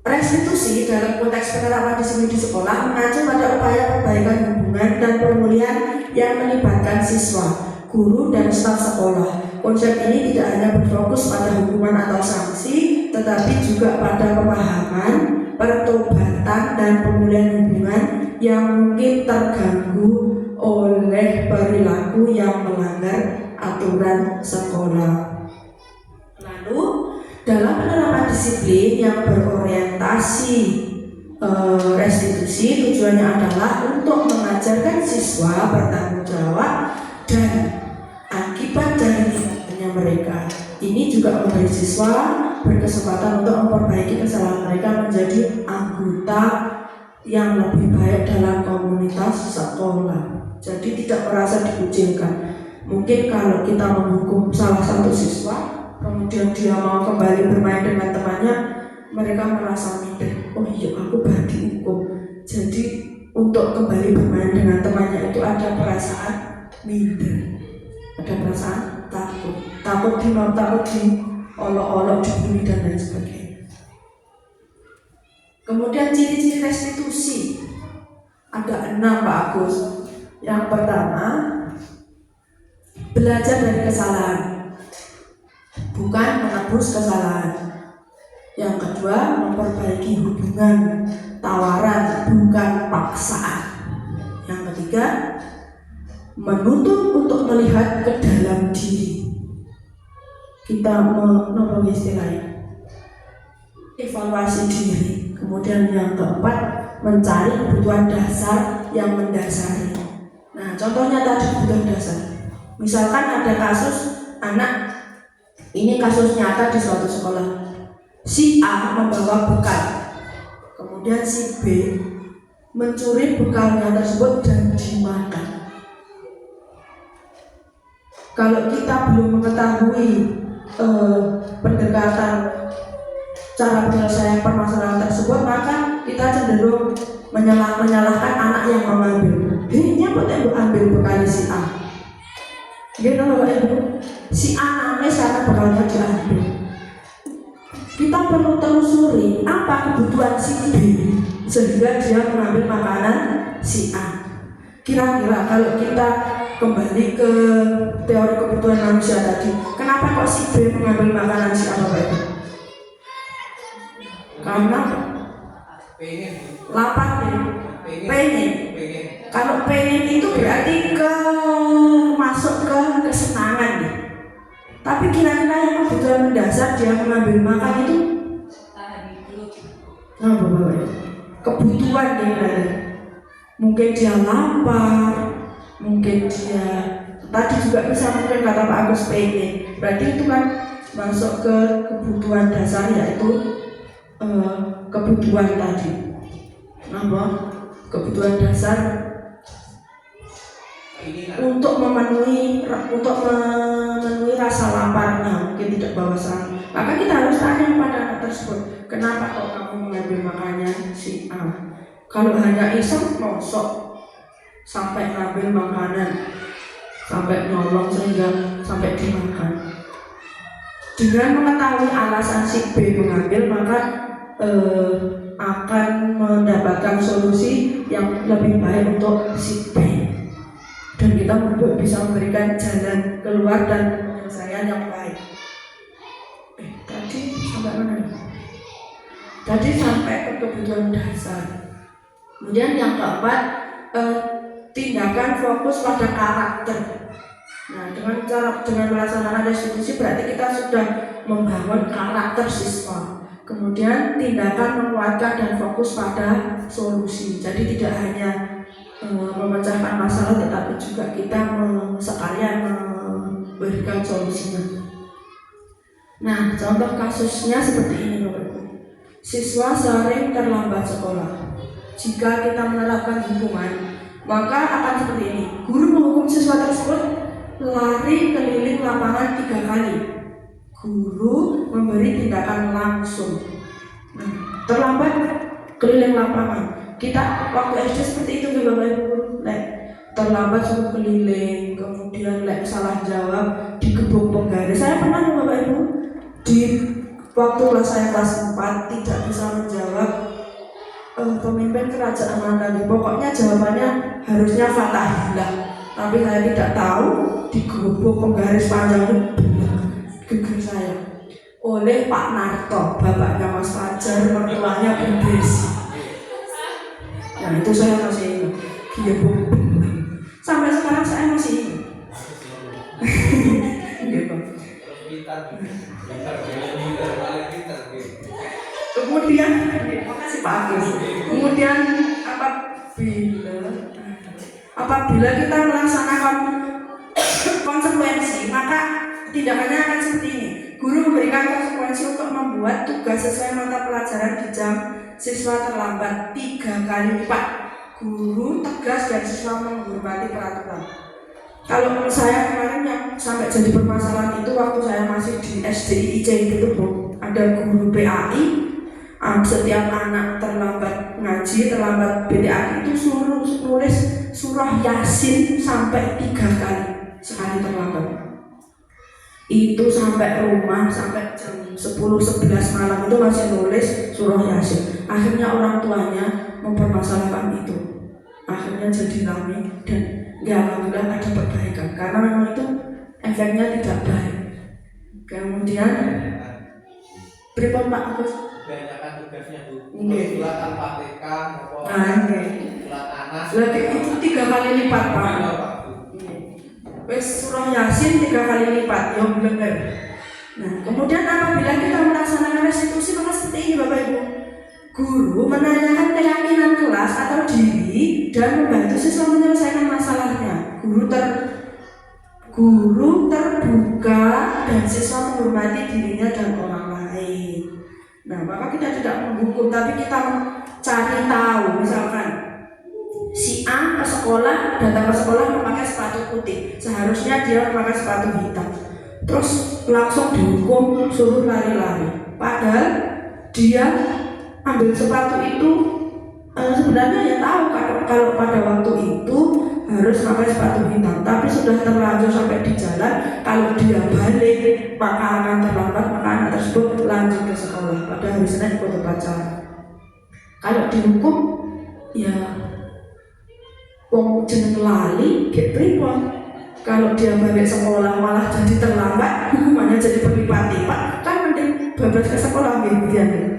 Restitusi dalam konteks penerapan disiplin di sekolah mengacu pada upaya perbaikan hubungan dan pemulihan yang melibatkan siswa, guru, dan staf sekolah. Konsep ini tidak hanya berfokus pada hukuman atau sanksi, tetapi juga pada pemahaman, pertobatan, dan pemulihan hubungan yang mungkin terganggu oleh perilaku yang melanggar aturan sekolah. Lalu, dalam penerapan disiplin yang berorientasi restitusi, tujuannya adalah untuk mengajarkan siswa bertanggung jawab dan akibat dari tindakannya mereka. Ini juga memberi siswa berkesempatan untuk memperbaiki kesalahan mereka menjadi anggota yang lebih baik dalam komunitas sekolah. Jadi tidak merasa dikucilkan. Mungkin kalau kita menghukum salah satu siswa, kemudian dia mau kembali bermain dengan temannya, mereka merasa minder. Oh iya, aku baru dihukum. Jadi untuk kembali bermain dengan temannya itu ada perasaan minder, ada perasaan takut diolok-olok, dibully dan lain sebagainya. Kemudian ciri-ciri restitusi ada 6, Pak Agus. Yang pertama, belajar dari kesalahan, bukan menebus kesalahan. Yang kedua, memperbaiki hubungan, tawaran, bukan paksaan. Yang ketiga, menuntut untuk melihat ke dalam diri. Kita evaluasi diri. Kemudian yang keempat, mencari kebutuhan dasar yang mendasari. Nah, contohnya tadi kebutuhan dasar. Misalkan ada kasus anak, ini kasus nyata di suatu sekolah. Si A membawa bekal, kemudian si B mencuri bekalnya tersebut dan dimakan. Kalau kita belum mengetahui pendekatan cara penyelesaian permasalahan tersebut, maka kita cenderung menyalahkan anak yang mengambil. Ini nyambut ibu ambil bekal si A. Gitu loh Ibu. Si A nangis karena bekalnya diambil. Kita perlu telusuri apa kebutuhan si B sehingga dia mengambil makanan si A. Kira-kira kalau kita kembali ke teori kebutuhan manusia tadi, kenapa kok si B mengambil makanan si A, Bapak Ibu? Karena pengen lapar nih, pengen. pengen Kalau pengen itu berarti masuk ke kesenangan nih. Tapi kira-kira yang kebutuhan mendasar dia mengambil makan itu Bapak? Kebutuhan dia. Mungkin dia lapar, mungkin dia tadi juga bisa mungkin kata Pak Agus pengen. Berarti itu kan masuk ke kebutuhan dasar, yaitu kebutuhan tadi. Apa? Kebutuhan dasar untuk memenuhi rasa laparnya, mungkin tidak bawa serang. Maka kita harus tanya pada anak tersebut, kenapa kok kamu mengambil makannya si A? Kalau hanya iseng, mosok sampai ngambil makanan, sampai nyolong sehingga sampai dimakan. Dengan mengetahui alasan si B mengambil, maka akan mendapatkan solusi yang lebih baik untuk si B. Dan kita bisa memberikan jalan keluar dan penyelesaian yang baik. Tadi sampai mana? Tadi sampai ke kebutuhan dasar. Kemudian yang keempat, tindakan fokus pada karakter. Nah, dengan melaksanakan restitusi berarti kita sudah membangun karakter siswa. Kemudian tindakan menguatkan dan fokus pada solusi. Jadi tidak hanya memecahkan masalah, tetapi juga kita sekalian memberikan solusinya. Nah, contoh kasusnya seperti ini, Bapak Ibu. Siswa sering terlambat sekolah. Jika kita menerapkan hukuman, maka akan seperti ini. Guru menghukum siswa tersebut lari keliling lapangan 3 kali. Guru memberi tindakan langsung. Nah, terlambat keliling lapangan. Kita waktu SD seperti itu, Bapak Ibu. Terlambat suruh keliling, kemudian salah jawab digebuk penggaris. Saya pernah, Bapak Ibu, di waktu saya kelas 4 tidak bisa menjawab pemimpin kerajaan mana. Pokoknya jawabannya harusnya Fatahillah, tapi saya tidak tahu, digebuk penggaris panjang geger saya oleh Pak Narto, bapaknya Mas Fajar, mertuanya Bu Desi. Nah, itu saya masih ingat. Gebuk. Sampai sekarang saya masih ingat. Kemudian, makasih Pak Agus. Kemudian apabila kita melaksanakan konsekuensi, maka tindakannya akan seperti ini. Guru memberikan konsekuensi untuk membuat tugas sesuai mata pelajaran di jam siswa terlambat 3 kali lipat. Guru tegas dan siswa menghormati peraturan. Kalau saya kemarin yang sampai jadi permasalahan itu waktu saya masih di SDIC itu, Bu, ada guru PAI, setiap anak terlambat ngaji, terlambat BDA itu suruh nulis surah Yasin sampai 3 kali sekali terlambat. Itu sampai rumah sampai jam 10-11 malam itu masih nulis surah Yasin. Akhirnya orang tuanya mempermasalahkan itu. Akhirnya jadi ramai dan ya alhamdulillah ada perbaikan karena memang itu efeknya tidak baik. Kemudian pripun Pak Agus? Banyakan tugasnya Bu. Nggih. Surat Al-Fatihah maupun Nggih. surat Anas. Lagi itu 3 kali lipat Pak. Wes surah Yasin 3 kali lipat, yang benar. Nah, kemudian apabila kita melaksanakan restitusi maka seperti ini Bapak Ibu. Guru menanyakan keyakinan kelas atau diri dan membantu siswa menyelesaikan masalahnya. Guru terbuka dan siswa menghormati dirinya dan orang lain. Nah, maka kita tidak menghukum, tapi kita cari tahu. Misalkan si A ke sekolah, datang ke sekolah memakai sepatu putih, seharusnya dia memakai sepatu hitam. Terus langsung dihukum suruh lari-lari. Padahal dia ambil sepatu itu sebenarnya ya tahu kalau pada waktu itu harus pakai sepatu hitam. Tapi sudah terlanjur sampai di jalan, kalau dia balik maka akan terlambat, maka anak tersebut lanjut ke sekolah pada hari Senin ikut upacara. Kalau dihukum ya wong jeneng lali gek pripun. Kalau dia balik sekolah malah jadi terlambat, hukumannya jadi berlipat-lipat, kan mending bablas ke sekolah gitu.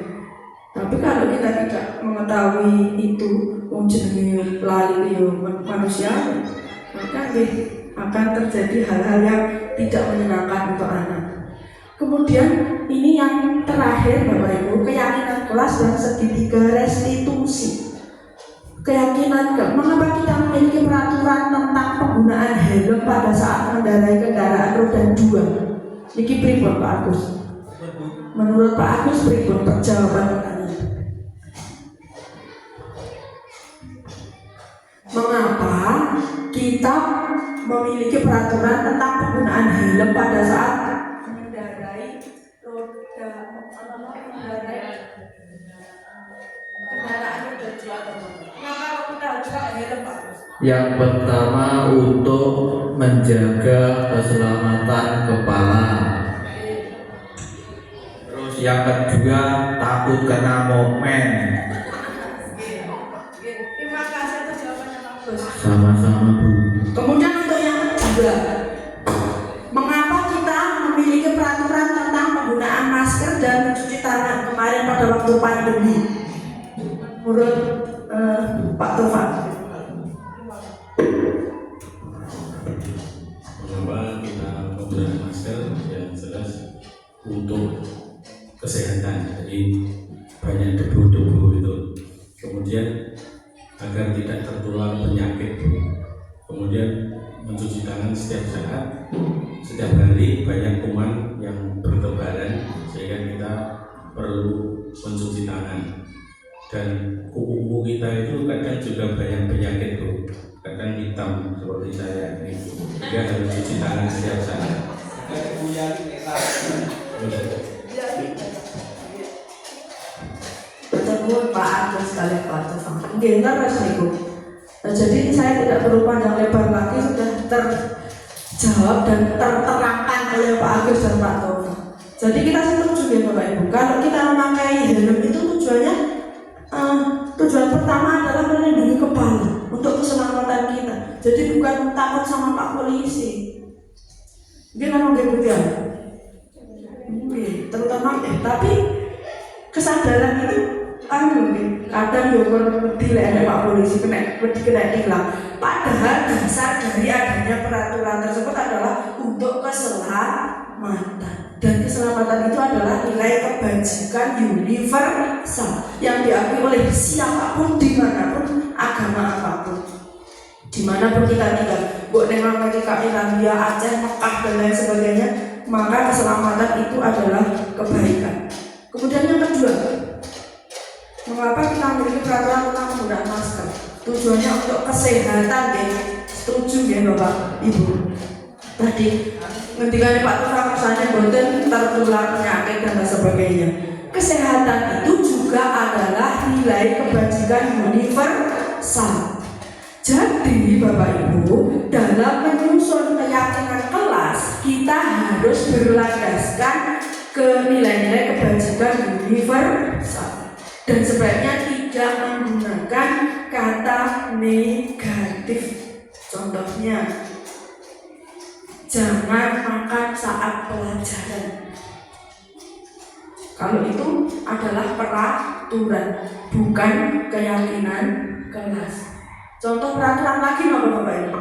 Tapi kalau kita tidak mengetahui itu wong jenenge lali yo manusia, maka akan terjadi hal-hal yang tidak menyenangkan untuk anak. Kemudian ini yang terakhir Bapak Ibu, keyakinan kelas dan segitiga restitusi. Keyakinan mengapa kita memiliki peraturan tentang penggunaan helm pada saat mengendarai kendaraan roda 2? Niki pripun Pak Agus? Menurut Pak Agus pripun jawaban pertanyaan? Mengapa kita memiliki peraturan tentang penggunaan helm pada saat mengendarai roda kendaraan roda 2? Mengapa kita harus pakai helm, Pak? Yang pertama untuk menjaga keselamatan kepala. Terus yang kedua takut kena momen. Terima kasih atas jawabannya Pak Gus. Sama-sama Bu. Kemudian untuk yang kedua, mengapa kita memiliki peraturan tentang penggunaan masker dan mencuci tangan kemarin pada waktu pandemi? Menurut Pak Tovan. Mengapa kita menggunakan masker? Yang jelas untuk kesehatan, jadi banyak debu-debu itu. Kemudian agar tidak tertular penyakit. Kemudian mencuci tangan setiap saat, setiap hari. Banyak kuman yang bertebaran sehingga kita perlu mencuci tangan. Dan kuku kita itu kadang juga banyak penyakit Bu, kadang hitam seperti saya ini, sehingga harus cuci tangan setiap saat. Betul Pak Agus kalian Pak Tovan. Nggih terus niku. Jadi saya tidak perlu panjang lebar lagi, sudah terjawab dan terterangkan oleh Pak Agus dan Pak Tovan. Jadi kita setuju ya Bapak Ibu, kalau kita memakai helm itu tujuan pertama adalah melindungi kepala untuk keselamatan kita. Jadi bukan takut sama Pak Polisi. Dia ngomong gitu ya. Terutama tapi kesadaran itu kadang juga dilek Pak Polisi kena tilang. Padahal dasar dari adanya peraturan tersebut adalah untuk keselamatan. Dan keselamatan itu adalah nilai kebajikan universal yang diakui oleh siapapun, dimanapun, agama apapun, dimanapun kita tinggal. Buat dengan ketika Irlandia, Aceh, Mekah dan lain sebagainya, maka keselamatan itu adalah kebaikan. Kemudian yang kedua, mengapa kita memiliki peraturan tentang penggunaan masker? Tujuannya untuk kesehatan, ya. Setuju ya Bapak Ibu? Tadi ketika Pak Tovan misalnya boten tertular penyakit dan sebagainya. Kesehatan itu juga adalah nilai kebajikan universal. Jadi Bapak Ibu, dalam menyusun keyakinan kelas, kita harus berlandaskan ke nilai-nilai kebajikan universal. Dan sebaiknya tidak menggunakan kata negatif. Contohnya, jangan makan saat pelajaran. Kalau itu adalah peraturan, bukan keyakinan kelas. Contoh peraturan lagi apa Bapak Ibu?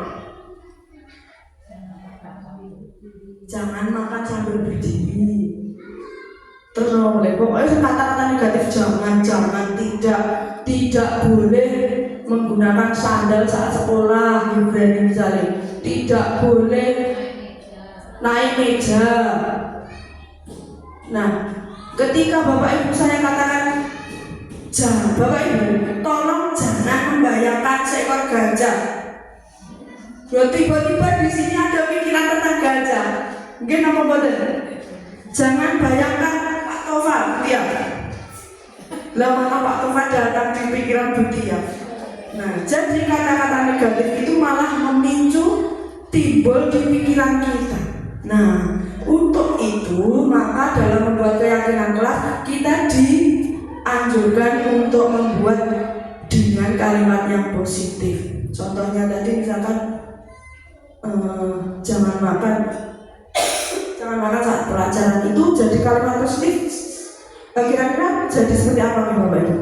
Jangan makan sambil berdiri. Terus pokoknya kata-kata negatif jangan, tidak boleh menggunakan sandal saat sekolah, Ibrani misalnya, tidak boleh naik meja. Nah, ketika Bapak Ibu saya katakan, Bapak Ibu, tolong jangan membayangkan seekor gajah. Tiba-tiba di sini ada pikiran tentang gajah. Mungkin apa boten? Jangan bayangkan Pak Tovan, dia. Lah mana Pak Tovan datang di pikiran Budia. Nah, jadi kata-kata negatif itu malah memicu timbul di pikiran kita. Nah, untuk itu maka dalam membuat keyakinan kelas kita dianjurkan untuk membuat dengan kalimat yang positif. Contohnya tadi misalkan jangan makan saat pelajaran, itu jadi kalimat positif. Kira-kira jadi seperti apa nih Bapak Ibu?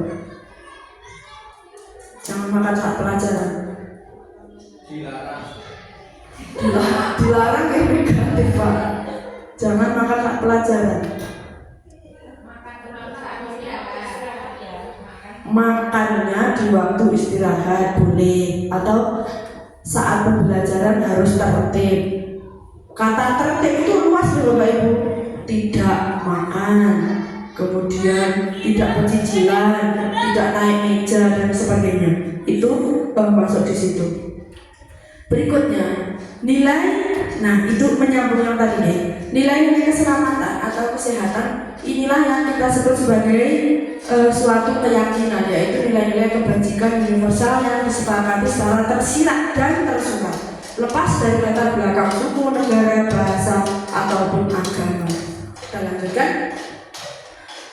Jangan makan saat pelajaran. Dilarang yang negatif Pak. Jangan makan saat pelajaran. Makannya di waktu istirahat boleh, atau saat pembelajaran harus tertib. Kata tertib itu luas nih Bapak Ibu. Tidak makan, kemudian tidak pecicilan, tidak naik meja dan sebagainya. Itu masuk di situ. Berikutnya nilai, nah itu menyambung yang tadi nih. Nilai-nilai keselamatan atau kesehatan, inilah yang kita sebut sebagai suatu keyakinan, yaitu nilai-nilai kebajikan universal yang disepakati secara tersirat dan tersurat, lepas dari latar belakang suku, negara, bahasa ataupun agama. Kita lanjutkan.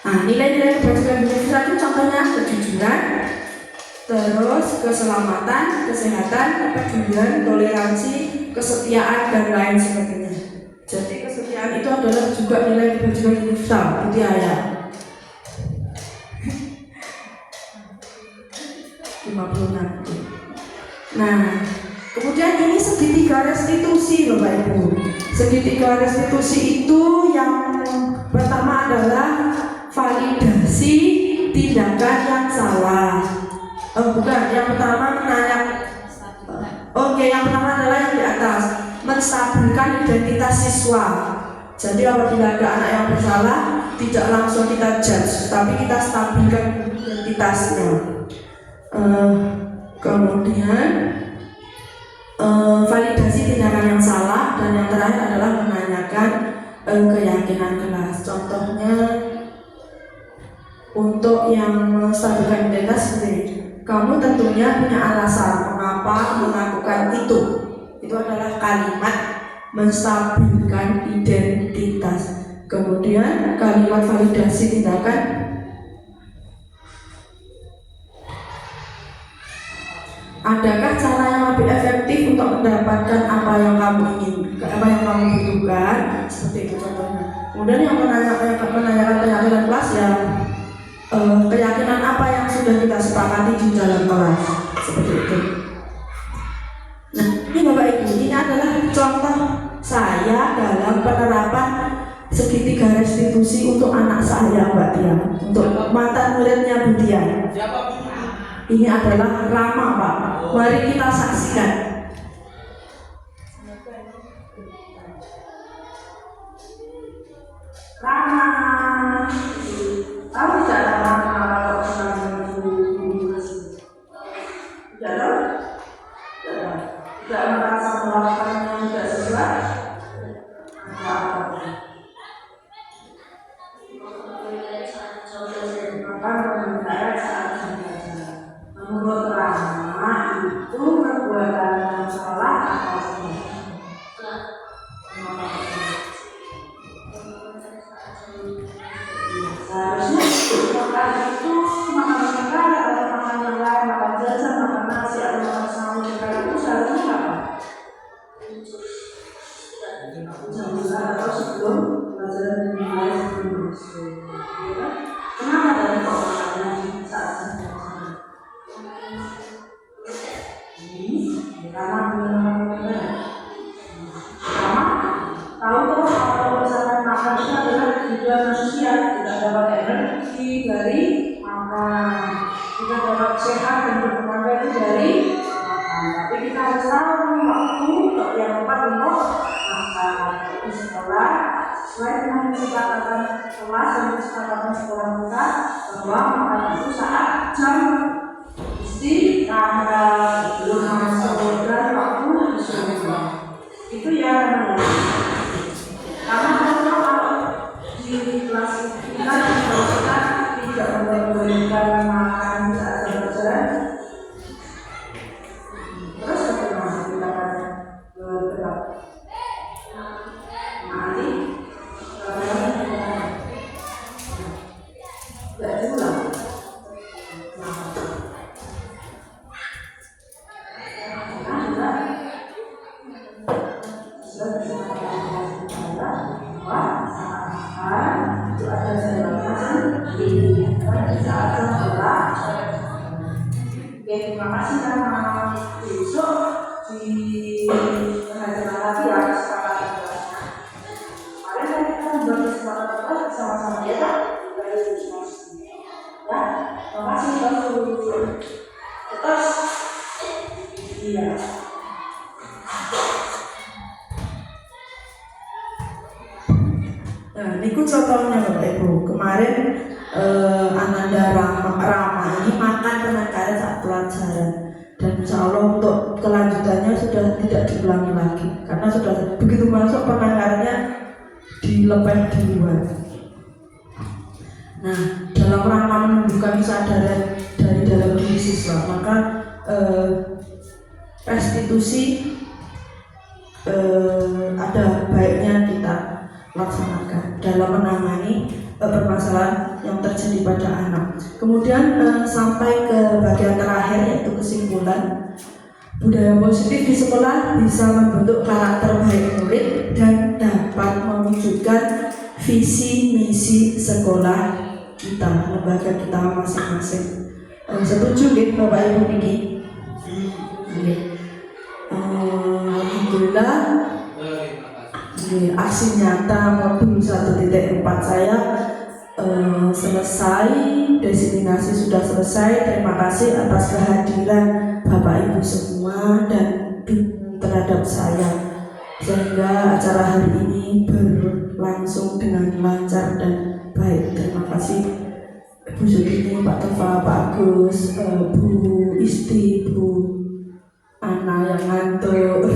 Nah, nilai-nilai kebajikan universal itu contohnya kejujuran, terus keselamatan, kesehatan, kepedulian, toleransi, kesetiaan dan lain sebagainya. Jadi kesetiaan itu adalah juga nilai kebajikan universal, Mutiara 56. Nah, kemudian ini segitiga restitusi Bapak Ibu. Segitiga restitusi itu yang pertama adalah validasi tindakan yang salah. Yang pertama yang pertama adalah yang di atas, menstabilkan identitas siswa. Jadi apabila ada anak yang bersalah, tidak langsung kita judge, tapi kita stabilkan identitasnya. Kemudian validasi tindakan yang salah, dan yang terakhir adalah menanyakan keyakinan kelas. Contohnya untuk yang menstabilkan identitas seperti kamu tentunya punya alasan mengapa melakukan itu. Itu adalah kalimat menstabilkan identitas. Kemudian kalimat validasi tindakan, adakah cara yang lebih efektif untuk mendapatkan apa yang kamu inginkan, apa yang kamu butuhkan, seperti itu contohnya. Kemudian yang menanyakan keyakinan kelas ya, keyakinan apa yang sudah kita sepakati di dalam kelas, seperti itu. Nah, ini Bapak Ibu, ini adalah contoh saya dalam penerapan segitiga restitusi untuk anak saya Mbak Tia, untuk mantan muridnya Bu Tia. Ini adalah Rama Pak. Mari kita saksikan. Rama, tahu tidak Rama kalau sedang tidak tahu? Tidak merasa melakukan yang tidak sesuai? Ada apa? Maka saya saat belajar. Menurut Rama itu perbuatan yang salah atau tidak? Seharusnya makan itu makan sekali atau makan yang lain, makan jajan, makan nasi atau makan sahur sekali itu seharusnya apa? Jam besar atau sebelum pelajaran dimulai sebelum masuk. Kenapa tadi kok makannya di saat belajar? Karena benar-benar tahu tuh kalau misalkan makan itu adalah tujuan manusia, tidak dapat energi dari makan, kita dapat sehat dan bertenaga itu dari makan. Tapi kita harus tahu waktu untuk yang tepat untuk makan. Di sekolah sesuai dengan kesepakatan kelas dan kesepakatan sekolah kita bahwa makan itu saat jam istirahat, belum masuk dan waktu istirahat. Itu ya. Karena kalau di kelas kita tidak membolehkan makan saat pelajaran, Terima kasih karena besok di pengajaran lagi ya sekolah kelasnya. Kemarin kan kita membantu sekolah sama-sama ya kan? Dari ya, terima kasih terus iya. Nah, ini contohnya Bapak Ibu. Kemarin Ananda Rama ini makan penangkaran saat pelajaran, dan insya Allah untuk kelanjutannya sudah tidak diulangi lagi karena sudah begitu masuk penangkarannya dilepeh di luar. Nah, dalam rangka menumbuhkan kesadaran dari dalam diri siswa, maka restitusi ada baiknya kita laksanakan dalam menangani permasalahan yang terjadi pada anak. Kemudian sampai ke bagian terakhir yaitu kesimpulan. Budaya positif di sekolah bisa membentuk karakter baik murid dan dapat mewujudkan visi misi sekolah kita, lembaga kita masing-masing. Setuju gitu Bapak Ibu Niki? Alhamdulillah. Aksi nyata modul 1.4 saya selesai, diseminasi sudah selesai. Terima kasih atas kehadiran Bapak Ibu semua dan terhadap saya, sehingga acara hari ini berlangsung dengan lancar dan baik. Terima kasih Bu Sudini, Pak Tova, Pak Agus, Bu Isti, Bu Ana yang ngantuk,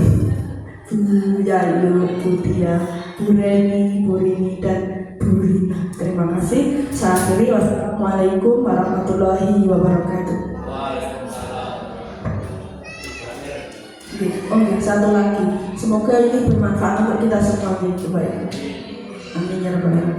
Bu Yayu, Bu Tia, Bu Reni, Bu Rini, dan Bu Rina. Terima kasih. Saya akhiri. Wassalamualaikum warahmatullahi wabarakatuh. Oh ya, satu lagi. Semoga ini bermanfaat untuk kita semua. Amin ya rabbal alamin.